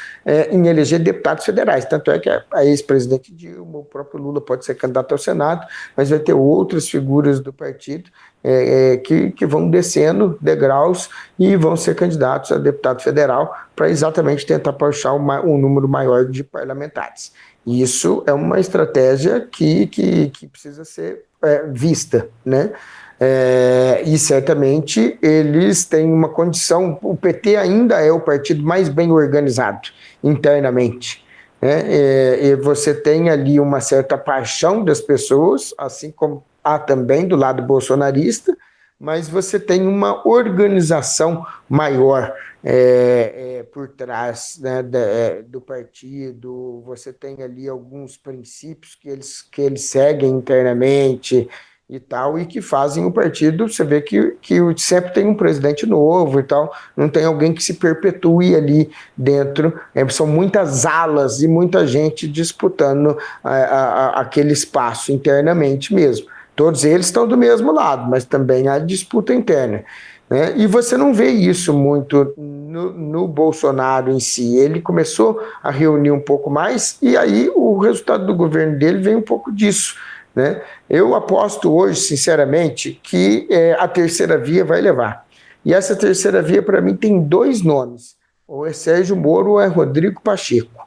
em eleger deputados federais. Tanto é que a ex-presidente Dilma, o próprio Lula pode ser candidato ao Senado, mas vai ter outras figuras do partido que vão descendo degraus e vão ser candidatos a deputado federal para exatamente tentar puxar um número maior de parlamentares. Isso é uma estratégia que precisa ser vista, né? E certamente eles têm uma condição, o PT ainda é o partido mais bem organizado internamente, né? E você tem ali uma certa paixão das pessoas, assim como há também do lado bolsonarista, mas você tem uma organização maior por trás, né, do partido. Você tem ali alguns princípios que eles seguem internamente e tal, e que fazem o partido, você vê que sempre tem um presidente novo e tal, não tem alguém que se perpetue ali dentro, são muitas alas e muita gente disputando aquele espaço internamente mesmo. Todos eles estão do mesmo lado, mas também há disputa interna, né? E você não vê isso muito no Bolsonaro em si. Ele começou a reunir um pouco mais e aí o resultado do governo dele vem um pouco disso, né? Eu aposto hoje, sinceramente, que a terceira via vai levar. E essa terceira via, para mim, tem dois nomes. Ou é Sérgio Moro ou é Rodrigo Pacheco.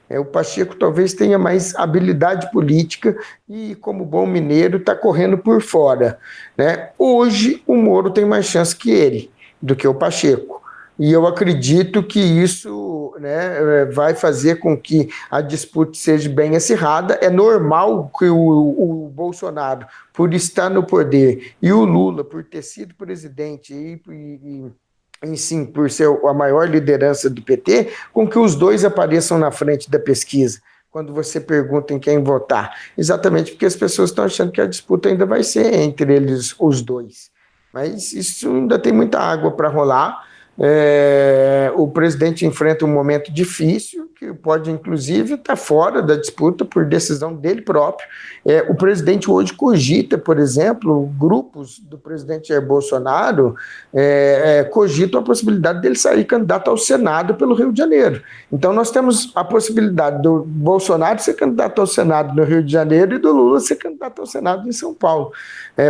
O Pacheco talvez tenha mais habilidade política e, como bom mineiro, está correndo por fora, né? Hoje, o Moro tem mais chance que ele, do que o Pacheco. E eu acredito que isso, né, vai fazer com que a disputa seja bem acirrada. É normal que o Bolsonaro, por estar no poder, e o Lula, por ter sido presidente em sim, por ser a maior liderança do PT, com que os dois apareçam na frente da pesquisa, quando você pergunta em quem votar. Exatamente porque as pessoas estão achando que a disputa ainda vai ser entre eles, os dois. Mas isso ainda tem muita água para rolar. O presidente enfrenta um momento difícil, que pode, inclusive, estar fora da disputa por decisão dele próprio. O presidente hoje cogita, por exemplo, grupos do presidente Jair Bolsonaro cogitam a possibilidade dele sair candidato ao Senado pelo Rio de Janeiro. Então, nós temos a possibilidade do Bolsonaro ser candidato ao Senado no Rio de Janeiro e do Lula ser candidato ao Senado em São Paulo.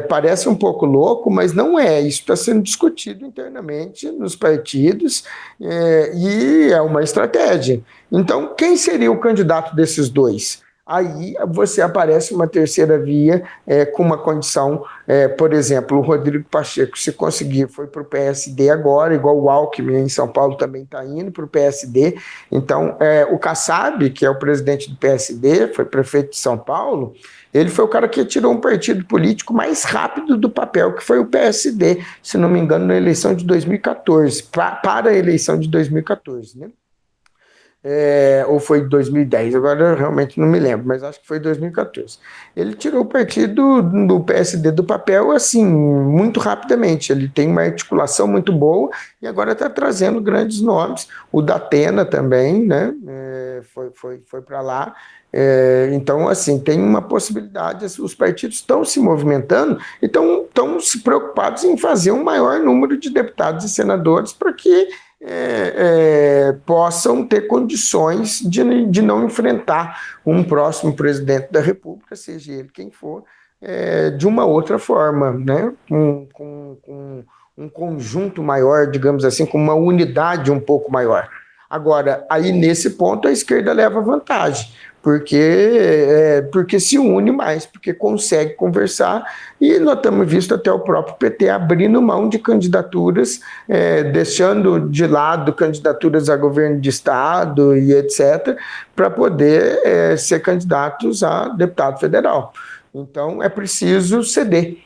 Parece um pouco louco, mas não é. Isso está sendo discutido internamente nos partidos e é uma estratégia. Então, quem seria o candidato desses dois? Aí você aparece uma terceira via com uma condição, por exemplo, o Rodrigo Pacheco, se conseguir, foi para o PSD agora, igual o Alckmin em São Paulo também está indo para o PSD. Então, o Kassab, que é o presidente do PSD, foi prefeito de São Paulo, ele foi o cara que tirou um partido político mais rápido do papel, que foi o PSD, se não me engano, na eleição de 2014, para a eleição de 2014, né? Ou foi 2010, agora eu realmente não me lembro, mas acho que foi 2014. Ele tirou o partido do PSD do papel, assim, muito rapidamente. Ele tem uma articulação muito boa e agora está trazendo grandes nomes. O Datena também, né? Foi para lá. Então, assim, tem uma possibilidade, os partidos estão se movimentando e estão se preocupados em fazer um maior número de deputados e senadores para que possam ter condições de não enfrentar um próximo presidente da República, seja ele quem for, de uma outra forma, né? Com um conjunto maior, digamos assim, com uma unidade um pouco maior. Agora, aí nesse ponto a esquerda leva vantagem, porque se une mais, porque consegue conversar, e nós estamos visto até o próprio PT abrindo mão de candidaturas, deixando de lado candidaturas a governo de estado e etc., para poder ser candidatos a deputado federal. Então, é preciso ceder.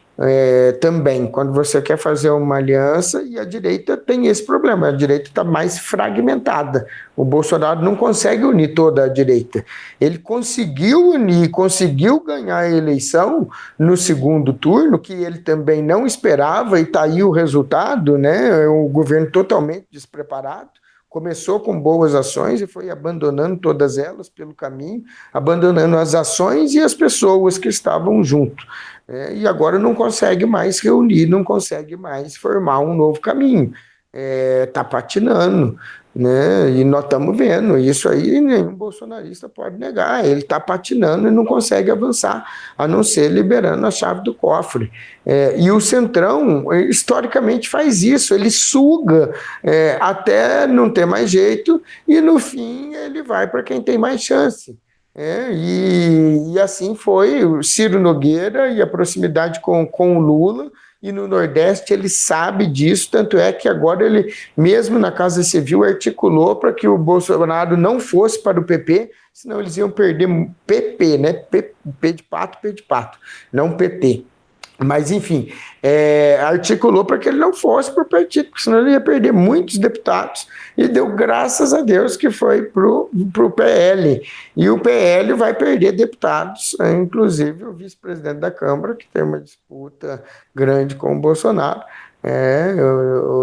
Também, quando você quer fazer uma aliança, e a direita tem esse problema, a direita está mais fragmentada. O Bolsonaro não consegue unir toda a direita. Ele conseguiu unir, conseguiu ganhar a eleição no segundo turno, que ele também não esperava, e está aí o resultado, né? O governo totalmente despreparado. Começou com boas ações e foi abandonando todas elas pelo caminho, abandonando as ações e as pessoas que estavam junto. E agora não consegue mais reunir, não consegue mais formar um novo caminho. Está patinando, né? E nós estamos vendo, isso aí nenhum bolsonarista pode negar, ele está patinando e não consegue avançar, a não ser liberando a chave do cofre. E o Centrão, historicamente, faz isso, ele suga até não ter mais jeito, e no fim ele vai para quem tem mais chance. E assim foi o Ciro Nogueira e a proximidade com o Lula, e no Nordeste ele sabe disso, tanto é que agora ele, mesmo na Casa Civil, articulou para que o Bolsonaro não fosse para o PP, senão eles iam perder PP, né? P de pato, não PT. Mas, enfim, articulou para que ele não fosse para o partido, porque senão ele ia perder muitos deputados, e deu graças a Deus que foi para o PL. E o PL vai perder deputados, inclusive o vice-presidente da Câmara, que tem uma disputa grande com o Bolsonaro,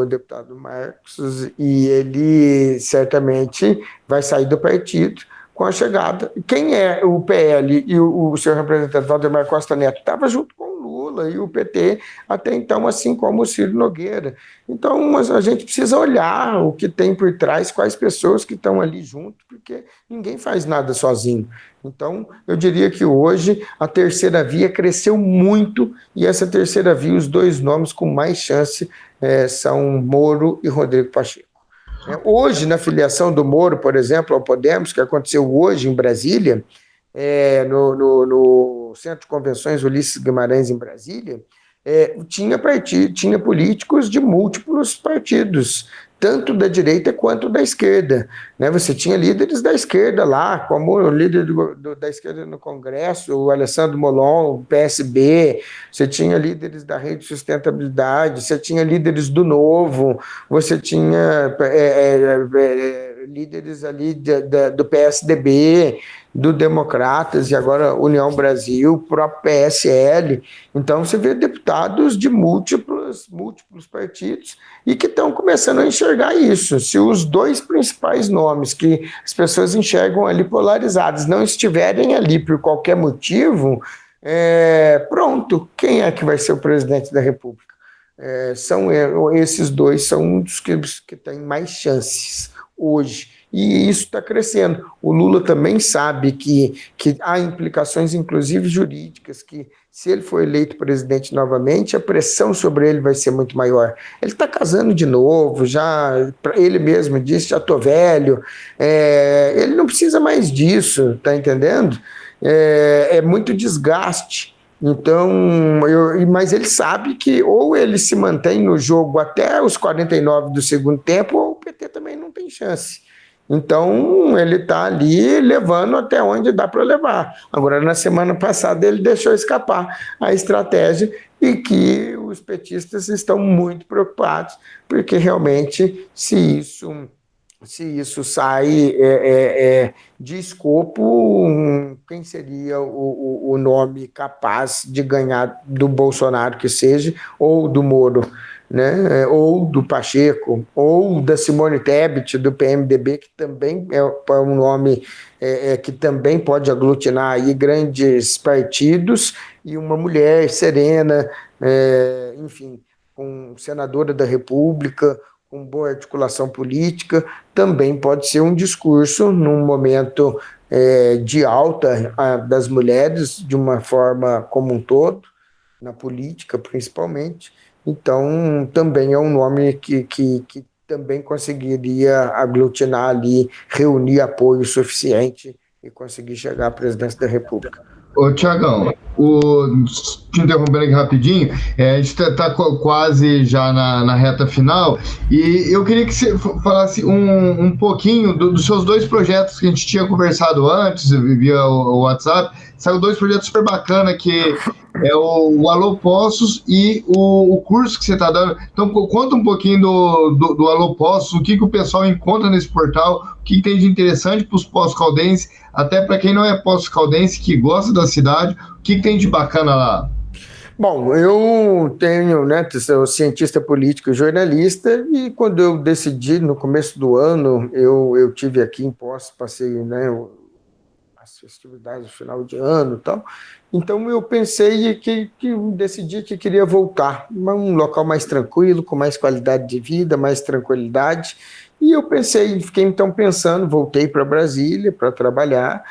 o deputado Marcos, e ele certamente vai sair do partido com a chegada. Quem é o PL e o seu representante, Valdemar Costa Neto, estava junto com o Lula e o PT até então, assim como o Ciro Nogueira. Então, a gente precisa olhar o que tem por trás, quais pessoas que estão ali junto, porque ninguém faz nada sozinho. Então, eu diria que hoje a terceira via cresceu muito, e essa terceira via, os dois nomes com mais chance são Moro e Rodrigo Pacheco. Hoje, na filiação do Moro, por exemplo, ao Podemos, que aconteceu hoje em Brasília, no Centro de Convenções Ulisses Guimarães, em Brasília, tinha políticos de múltiplos partidos, tanto da direita quanto da esquerda. Você tinha líderes da esquerda lá, como o líder da esquerda no Congresso, o Alessandro Molon, o PSB, você tinha líderes da Rede de Sustentabilidade, você tinha líderes do Novo, você tinha líderes ali do PSDB, do Democratas, e agora União Brasil, próprio PSL. Então, você vê deputados de múltiplos partidos e que estão começando a enxergar isso. Se os dois principais nomes que as pessoas enxergam ali polarizados não estiverem ali por qualquer motivo, pronto, quem é que vai ser o presidente da República? Esses dois são um dos que têm mais chances hoje. E isso está crescendo. O Lula também sabe que há implicações, inclusive jurídicas, que se ele for eleito presidente novamente, a pressão sobre ele vai ser muito maior. Ele está casando de novo, já ele mesmo disse, já estou velho, ele não precisa mais disso, está entendendo? É muito desgaste. Então, mas ele sabe que ou ele se mantém no jogo até os 49 do segundo tempo, ou o PT também não tem chance. Então, ele está ali levando até onde dá para levar. Agora, na semana passada, ele deixou escapar a estratégia, e que os petistas estão muito preocupados, porque realmente, se isso sai de escopo, quem seria o nome capaz de ganhar do Bolsonaro que seja, ou do Moro, né? Ou do Pacheco, ou da Simone Tebet, do PMDB, que também é um nome que também pode aglutinar aí grandes partidos, e uma mulher serena, enfim, senadora da República, com boa articulação política, também pode ser um discurso num momento de alta das mulheres, de uma forma como um todo, na política principalmente. Então, também é um nome que também conseguiria aglutinar ali, reunir apoio suficiente e conseguir chegar à presidência da República. Ô, Tiagão, te interrompendo aqui rapidinho, a gente está quase já na reta final, e eu queria que você falasse um pouquinho dos seus 2 projetos que a gente tinha conversado antes, via o WhatsApp. São 2 projetos super bacanas, que é o Alô Poços e o curso que você está dando. Então, conta um pouquinho do Alô Poços, o que o pessoal encontra nesse portal, o que tem de interessante para os poços-caldenses, até para quem não é poços-caldense, que gosta da cidade, o que tem de bacana lá? Bom, eu tenho, né, sou cientista político e jornalista, e quando eu decidi, no começo do ano, eu tive aqui em Poços, passei, né, as festividades no final de ano e tal, então eu pensei que decidi que queria voltar, um local mais tranquilo, com mais qualidade de vida, mais tranquilidade, e eu fiquei então pensando, voltei para Brasília para trabalhar.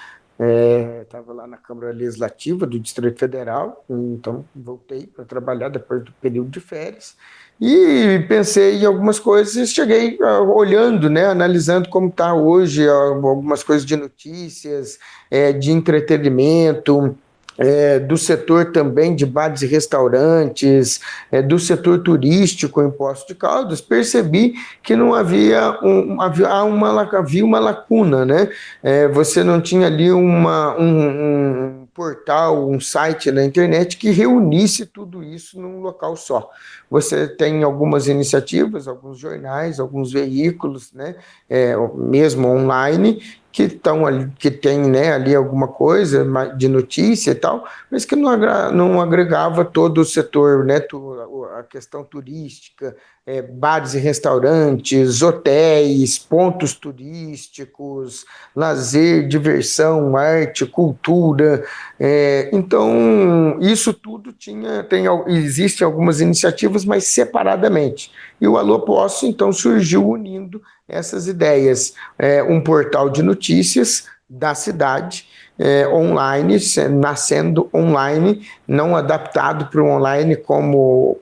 Estava lá na Câmara Legislativa do Distrito Federal, então voltei para trabalhar depois do período de férias, e pensei em algumas coisas, e cheguei olhando, né, analisando como está hoje, algumas coisas de notícias, de entretenimento, do setor também de bares e restaurantes, do setor turístico em Poços de Caldas, percebi que não havia uma lacuna, né? Você não tinha ali um portal, um site na internet que reunisse tudo isso num local só. Você tem algumas iniciativas, alguns jornais, alguns veículos, né, mesmo online, que estão ali, que tem, né, ali alguma coisa de notícia e tal, mas que não agregava todo o setor, né, a questão turística, bares e restaurantes, hotéis, pontos turísticos, lazer, diversão, arte, cultura. Então, isso tudo existe algumas iniciativas, mas separadamente. E o Alô Poços, então, surgiu unindo essas ideias, um portal de notícias da cidade, online, nascendo online, não adaptado para o online como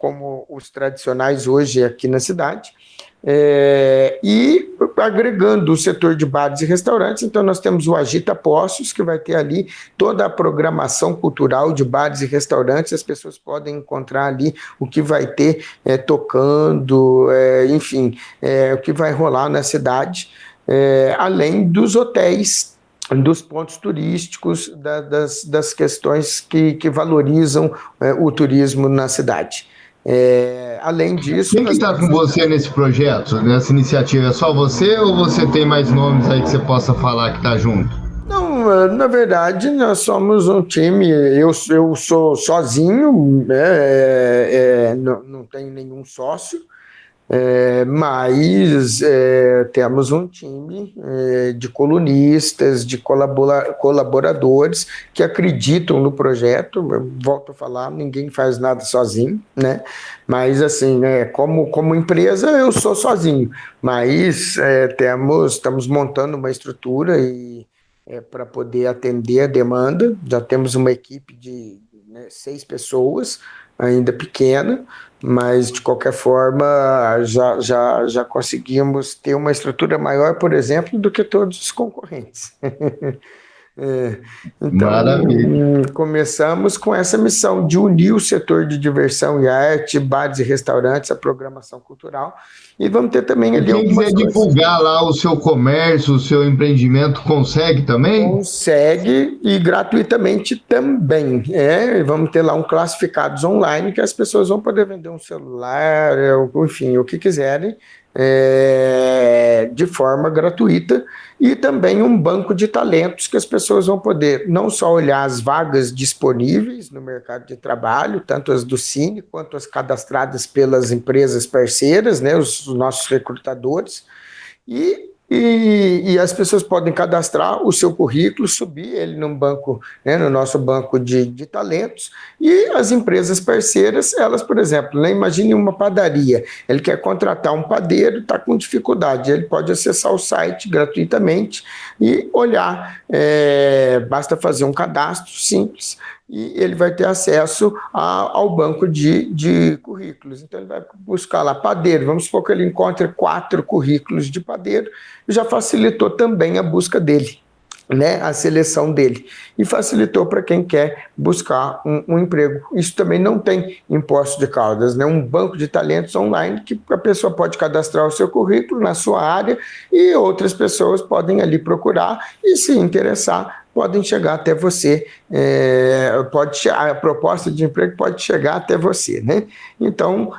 os tradicionais hoje aqui na cidade, e agregando o setor de bares e restaurantes. Então nós temos o Agita Poços, que vai ter ali toda a programação cultural de bares e restaurantes, as pessoas podem encontrar ali o que vai ter tocando, enfim, o que vai rolar na cidade, além dos hotéis, dos pontos turísticos, das questões que valorizam o turismo na cidade. Além disso... Quem que está com você nesse projeto, nessa iniciativa? É só você ou você tem mais nomes aí que você possa falar que está junto? Não, na verdade, nós somos um time, eu sou sozinho, não tenho nenhum sócio, mas temos um time de colunistas, de colaboradores que acreditam no projeto. Eu volto a falar, ninguém faz nada sozinho, né? Mas assim, como empresa eu sou sozinho, mas estamos montando uma estrutura para poder atender a demanda. Já temos uma equipe de 6 pessoas, ainda pequena, mas de qualquer forma já conseguimos ter uma estrutura maior, por exemplo, do que todos os concorrentes. Então, começamos com essa missão de unir o setor de diversão e arte, bares e restaurantes, a programação cultural, e vamos ter também ali algumas coisas. Quem quiser divulgar lá o seu comércio, o seu empreendimento, consegue também? Consegue, e gratuitamente também. Vamos ter lá um classificados online, que as pessoas vão poder vender um celular, enfim, o que quiserem, de forma gratuita, e também um banco de talentos que as pessoas vão poder não só olhar as vagas disponíveis no mercado de trabalho, tanto as do Cine quanto as cadastradas pelas empresas parceiras, né, os nossos recrutadores, e as pessoas podem cadastrar o seu currículo, subir ele num banco, no nosso banco de talentos, e as empresas parceiras, elas, por exemplo, imagine uma padaria, ele quer contratar um padeiro, está com dificuldade, ele pode acessar o site gratuitamente e olhar, basta fazer um cadastro simples, e ele vai ter acesso ao banco de currículos. Então ele vai buscar lá padeiro, vamos supor que ele encontre 4 currículos de padeiro, e já facilitou também a busca dele. né, a seleção dele, e facilitou para quem quer buscar um emprego. Isso também não tem em Poços de Caldas, né, um banco de talentos online que a pessoa pode cadastrar o seu currículo na sua área e outras pessoas podem ali procurar e, se interessar, podem chegar até você, a proposta de emprego pode chegar até você, né? Então,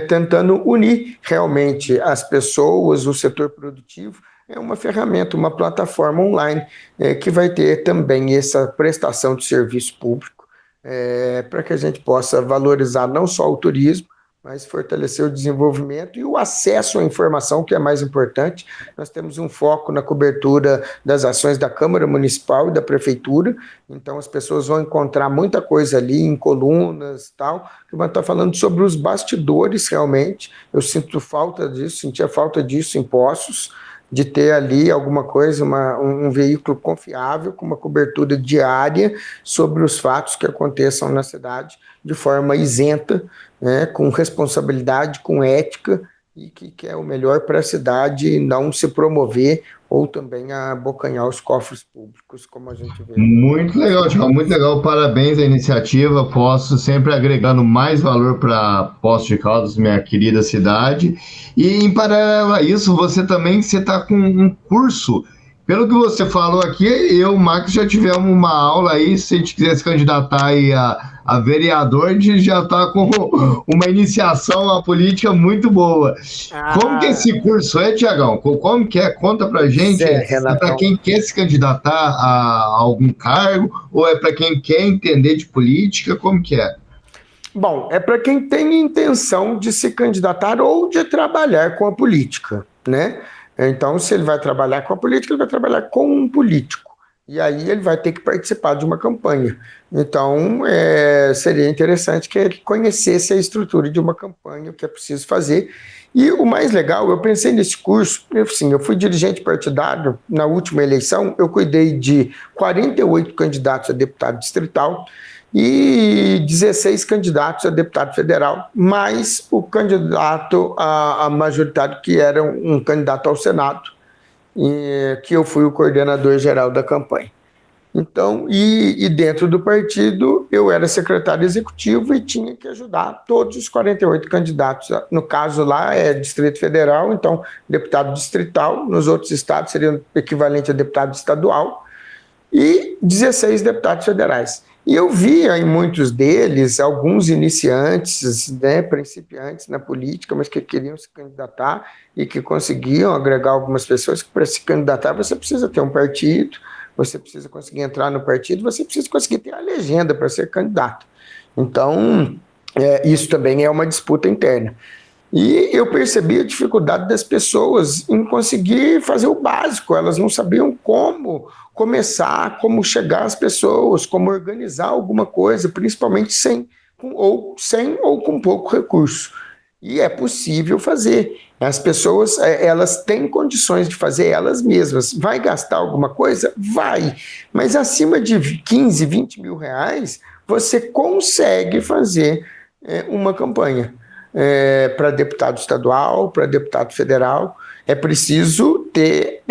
tentando unir realmente as pessoas, o setor produtivo, é uma ferramenta, uma plataforma online que vai ter também essa prestação de serviço público para que a gente possa valorizar não só o turismo, mas fortalecer o desenvolvimento e o acesso à informação, que é mais importante. Nós temos um foco na cobertura das ações da Câmara Municipal e da Prefeitura, então as pessoas vão encontrar muita coisa ali em colunas e tal, que vão estar falando sobre os bastidores realmente. Eu sinto falta disso, sentia falta disso em Poços, de ter ali alguma coisa, um veículo confiável, com uma cobertura diária sobre os fatos que aconteçam na cidade, de forma isenta, né, com responsabilidade, com ética, e que é o melhor para a cidade e não se promover ou também abocanhar os cofres públicos, como a gente vê. Muito legal, Thiago, muito legal. Parabéns à iniciativa. Poços sempre agregando mais valor para Poços de Caldas, minha querida cidade. E em paralelo a isso, você está com um curso. Pelo que você falou aqui, eu e o Max já tivemos uma aula aí. Se a gente quiser se candidatar aí a vereador, a gente já está com uma iniciação à política muito boa. Como que esse curso é, Tiagão? Como que é? Conta pra gente. É para quem quer se candidatar a algum cargo ou é para quem quer entender de política? Como que é? Bom, é para quem tem intenção de se candidatar ou de trabalhar com a política, né? Então, se ele vai trabalhar com a política, ele vai trabalhar com um político. E aí ele vai ter que participar de uma campanha. Então, seria interessante que ele conhecesse a estrutura de uma campanha, o que é preciso fazer. E o mais legal, eu pensei nesse curso, eu fui dirigente partidário na última eleição, eu cuidei de 48 candidatos a deputado distrital, e 16 candidatos a deputado federal, mais o candidato a majoritário, que era um candidato ao Senado, que eu fui o coordenador geral da campanha. Então, e dentro do partido, eu era secretário executivo e tinha que ajudar todos os 48 candidatos. No caso lá é Distrito Federal, então deputado distrital, nos outros estados seria o equivalente a deputado estadual, e 16 deputados federais. E eu via em muitos deles alguns iniciantes, né, principiantes na política, mas que queriam se candidatar e que conseguiam agregar algumas pessoas, que para se candidatar você precisa ter um partido, você precisa conseguir entrar no partido, você precisa conseguir ter a legenda para ser candidato. Então, isso também é uma disputa interna. E eu percebi a dificuldade das pessoas em conseguir fazer o básico, elas não sabiam como começar, como chegar às pessoas, como organizar alguma coisa, principalmente sem ou com pouco recurso. E é possível fazer. As pessoas, elas têm condições de fazer elas mesmas. Vai gastar alguma coisa? Vai. Mas acima de 15, 20 mil reais, você consegue fazer uma campanha. Para deputado estadual, para deputado federal. É preciso ter,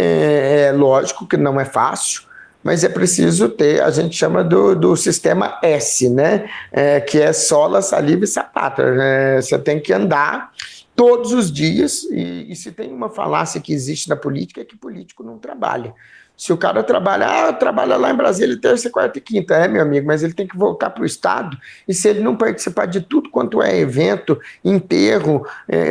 lógico que não é fácil, mas é preciso ter, a gente chama do sistema S, né? Que é sola, saliva e sapato. Você tem que andar todos os dias, e se tem uma falácia que existe na política, é que político não trabalha. Se o cara trabalha lá em Brasília terça, quarta e quinta, meu amigo, mas ele tem que voltar para o estado, e se ele não participar de tudo quanto é evento, enterro,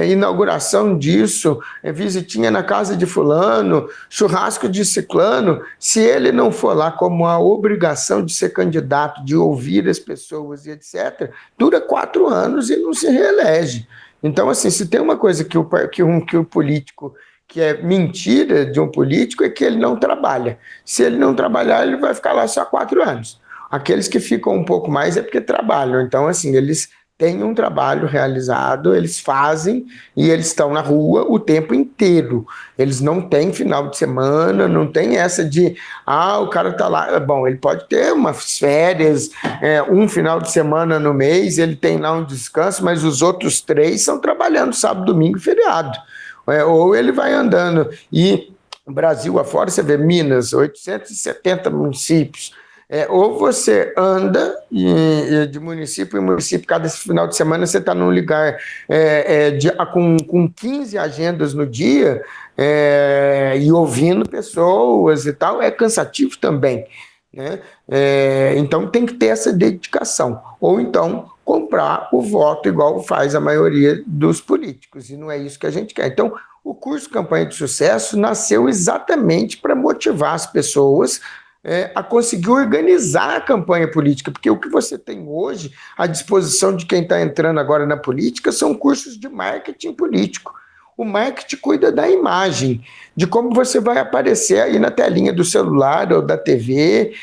inauguração disso, visitinha na casa de fulano, churrasco de ciclano, se ele não for lá como a obrigação de ser candidato, de ouvir as pessoas e etc., dura 4 anos e não se reelege. Então, assim, se tem uma coisa que o político, que é mentira de um político, é que ele não trabalha. Se ele não trabalhar, ele vai ficar lá só 4 anos. Aqueles que ficam um pouco mais é porque trabalham. Então, assim, eles têm um trabalho realizado, eles fazem e eles estão na rua o tempo inteiro. Eles não têm final de semana, não tem essa de, o cara está lá. Bom, ele pode ter umas férias, um final de semana no mês, ele tem lá um descanso, mas os outros 3 estão trabalhando sábado, domingo e feriado. Ou ele vai andando. E Brasil afora, você vê Minas, 870 municípios. Ou você anda de município em município, cada final de semana você está num lugar com 15 agendas no dia e ouvindo pessoas e tal, é cansativo também, né? Então tem que ter essa dedicação, ou então comprar o voto igual faz a maioria dos políticos, e não é isso que a gente quer. Então o curso Campanha de Sucesso nasceu exatamente para motivar as pessoas a conseguir organizar a campanha política, porque o que você tem hoje à disposição de quem está entrando agora na política são cursos de marketing político. O marketing cuida da imagem, de como você vai aparecer aí na telinha do celular ou da TV,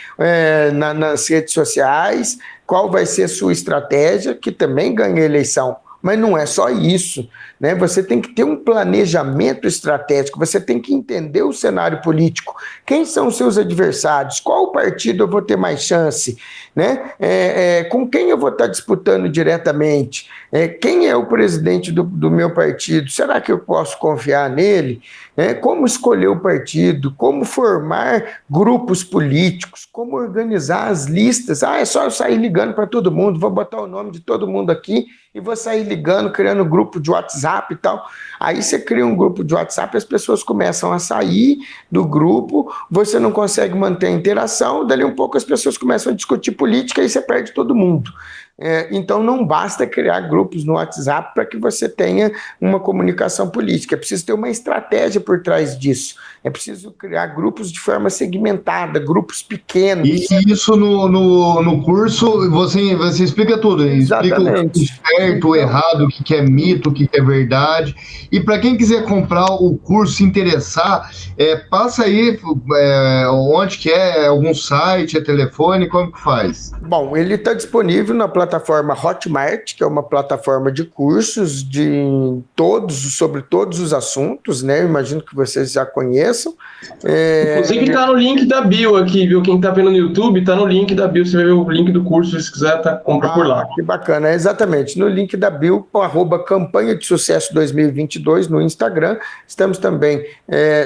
nas redes sociais, qual vai ser a sua estratégia, que também ganha eleição. Mas não é só isso, né? Você tem que ter um planejamento estratégico, você tem que entender o cenário político, quem são os seus adversários, qual partido eu vou ter mais chance, né? Com quem eu vou estar disputando diretamente, quem é o presidente do meu partido, será que eu posso confiar nele? Como escolher o partido, como formar grupos políticos, como organizar as listas. É só eu sair ligando para todo mundo, vou botar o nome de todo mundo aqui e vou sair ligando, criando grupo de WhatsApp e tal. Aí você cria um grupo de WhatsApp, as pessoas começam a sair do grupo, você não consegue manter a interação, dali um pouco as pessoas começam a discutir política e você perde todo mundo. Então não basta criar grupos no WhatsApp para que você tenha uma comunicação política, é preciso ter uma estratégia por trás disso, é preciso criar grupos de forma segmentada, grupos pequenos. E isso no curso você explica tudo, Exatamente. Explica o certo, o errado, o que é mito, o que é verdade. E para quem quiser comprar o curso, se interessar, passa aí onde que algum site, telefone, como que faz? Bom, ele está disponível na plataforma Hotmart, que é uma plataforma de cursos sobre todos os assuntos, né? Eu imagino que vocês já conheçam. Inclusive está no link da bio aqui, viu? Quem está vendo no YouTube, está no link da bio, você vai ver o link do curso, se quiser, compra por lá. Que bacana, exatamente. No link da bio, @campanha de sucesso 2022 no Instagram, estamos também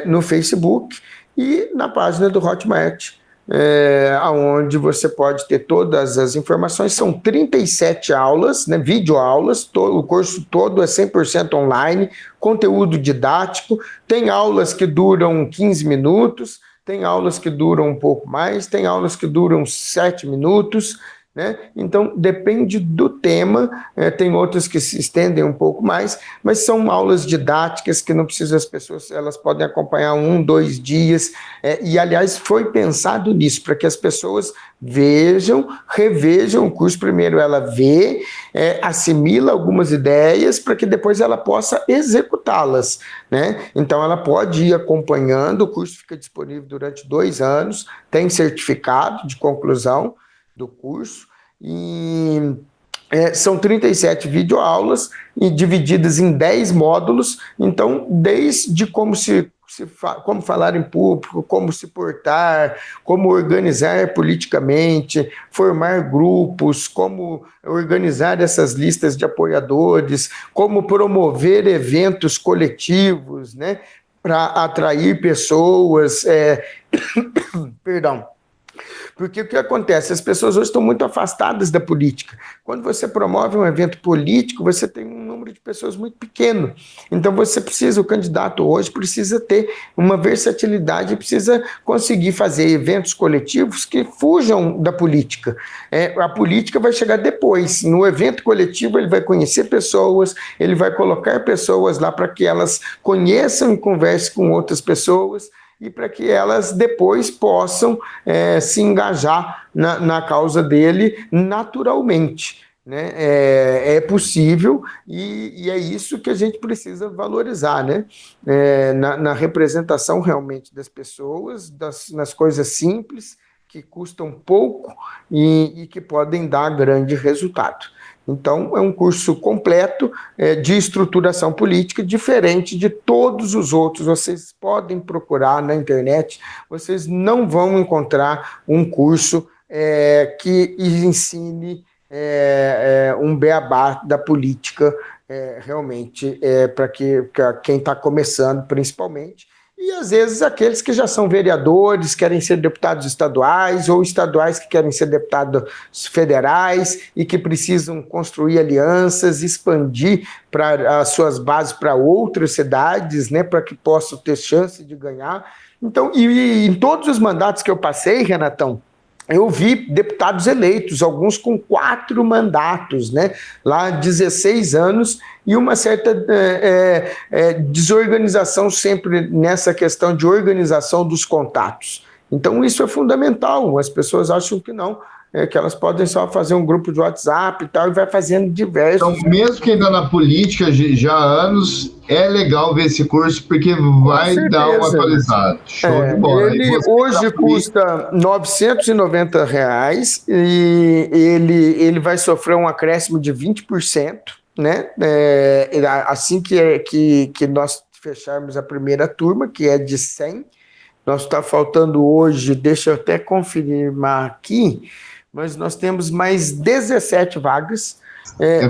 no Facebook e na página do Hotmart, onde você pode ter todas as informações. São 37 aulas, né, videoaulas, o curso todo é 100% online, conteúdo didático, tem aulas que duram 15 minutos, tem aulas que duram um pouco mais, tem aulas que duram 7 minutos, né? Então, depende do tema, tem outras que se estendem um pouco mais, mas são aulas didáticas que não precisa, as pessoas elas podem acompanhar 1, 2 dias, e aliás foi pensado nisso, para que as pessoas vejam, revejam o curso. Primeiro ela vê, assimila algumas ideias, para que depois ela possa executá-las, né? Então ela pode ir acompanhando, o curso fica disponível durante 2 anos, tem certificado de conclusão do curso, e são 37 videoaulas divididas em 10 módulos. Então, desde como falar em público, como se portar, como organizar politicamente, formar grupos, como organizar essas listas de apoiadores, como promover eventos coletivos, né, para atrair pessoas, perdão. Porque o que acontece? As pessoas hoje estão muito afastadas da política. Quando você promove um evento político, você tem um número de pessoas muito pequeno. Então o candidato hoje precisa ter uma versatilidade, precisa conseguir fazer eventos coletivos que fujam da política. A política vai chegar depois. No evento coletivo ele vai conhecer pessoas, ele vai colocar pessoas lá para que elas conheçam e conversem com outras pessoas, e para que elas depois possam se engajar na causa dele naturalmente, né? É possível, e é isso que a gente precisa valorizar, né? Na representação realmente das pessoas, nas coisas simples, que custam pouco e que podem dar grande resultado. Então, é um curso completo de estruturação política, diferente de todos os outros. Vocês podem procurar na internet, vocês não vão encontrar um curso que ensine um beabá da política, realmente, para quem está começando, principalmente. e às vezes aqueles que já são vereadores, querem ser deputados estaduais, ou estaduais que querem ser deputados federais e que precisam construir alianças, expandir para as suas bases para outras cidades, né, para que possam ter chance de ganhar. Então, e em todos os mandatos que eu passei, Renatão, eu vi deputados eleitos, alguns com 4 mandatos, né? Lá 16 anos, e uma certa desorganização sempre nessa questão de organização dos contatos. Então isso é fundamental, as pessoas acham que não, que elas podem só fazer um grupo de WhatsApp e tal, e vai fazendo diversos... Então, mesmo quem está na política já há anos, é legal ver esse curso, porque vai dar uma atualizada. Show de bola. Ele hoje custa R$ 990 e ele vai sofrer um acréscimo de 20%, né? Assim que nós fecharmos a primeira turma, que é de 100, nós está faltando hoje, deixa eu até confirmar aqui, mas nós temos mais 17 vagas.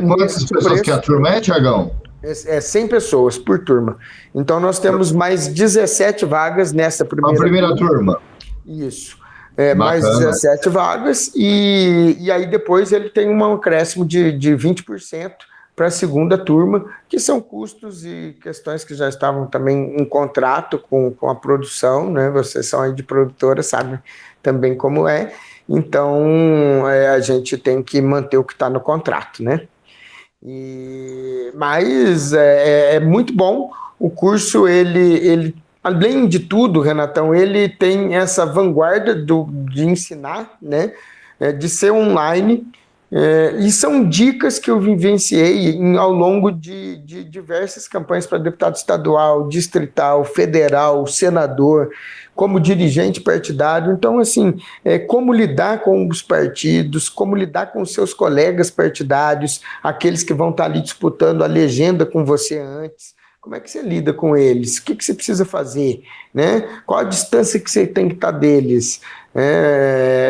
Quantas pessoas que a turma é, Tiagão? 100 pessoas por turma. Então nós temos mais 17 vagas nessa primeira turma. Isso. Mais 17 vagas, e aí depois ele tem um acréscimo de 20% para a segunda turma, que são custos e questões que já estavam também em contrato com a produção, né? Vocês são aí de produtora, sabem também como é. Então, a gente tem que manter o que está no contrato, né? Mas é muito bom. O curso, ele, além de tudo, Renatão, ele tem essa vanguarda de ensinar, né? De ser online. E são dicas que eu vivenciei ao longo de diversas campanhas para deputado estadual, distrital, federal, senador, como dirigente partidário. Então, assim, como lidar com os partidos, como lidar com os seus colegas partidários, aqueles que vão estar ali disputando a legenda com você antes. Como é que você lida com eles? O que você precisa fazer? Né? Qual a distância que você tem que estar deles?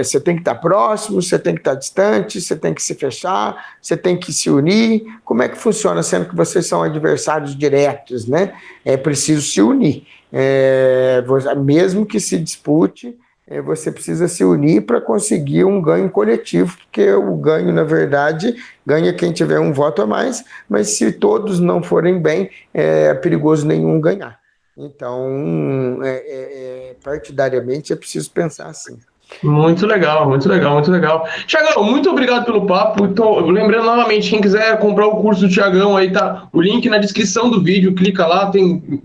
Você tem que estar próximo, você tem que estar distante, você tem que se fechar, você tem que se unir. Como é que funciona, sendo que vocês são adversários diretos, né? É preciso se unir. Mesmo que se dispute, você precisa se unir para conseguir um ganho coletivo, porque o ganho, na verdade, ganha quem tiver um voto a mais, mas se todos não forem bem, é perigoso nenhum ganhar. Então, partidariamente, é preciso pensar assim. Muito legal, muito legal, muito legal. Tiagão, muito obrigado pelo papo. Então, lembrando novamente, quem quiser comprar o curso do Tiagão, aí tá o link na descrição do vídeo, clica lá,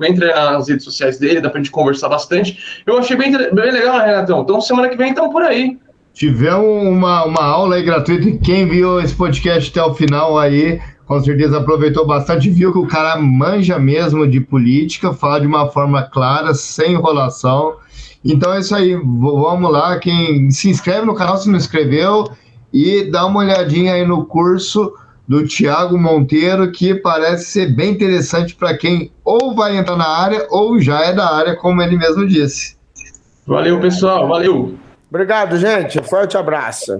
entra nas redes sociais dele, dá pra gente conversar bastante. Eu achei bem legal, né, Renatão? Então, semana que vem, estamos por aí. Tivemos uma aula aí gratuita, e quem viu esse podcast até o final aí, com certeza aproveitou bastante, viu que o cara manja mesmo de política, fala de uma forma clara, sem enrolação. Então é isso aí, vamos lá, quem se inscreve no canal se não inscreveu, e dá uma olhadinha aí no curso do Thiago Monteiro, que parece ser bem interessante para quem ou vai entrar na área ou já é da área, como ele mesmo disse. Valeu, pessoal, valeu. Obrigado, gente, forte abraço.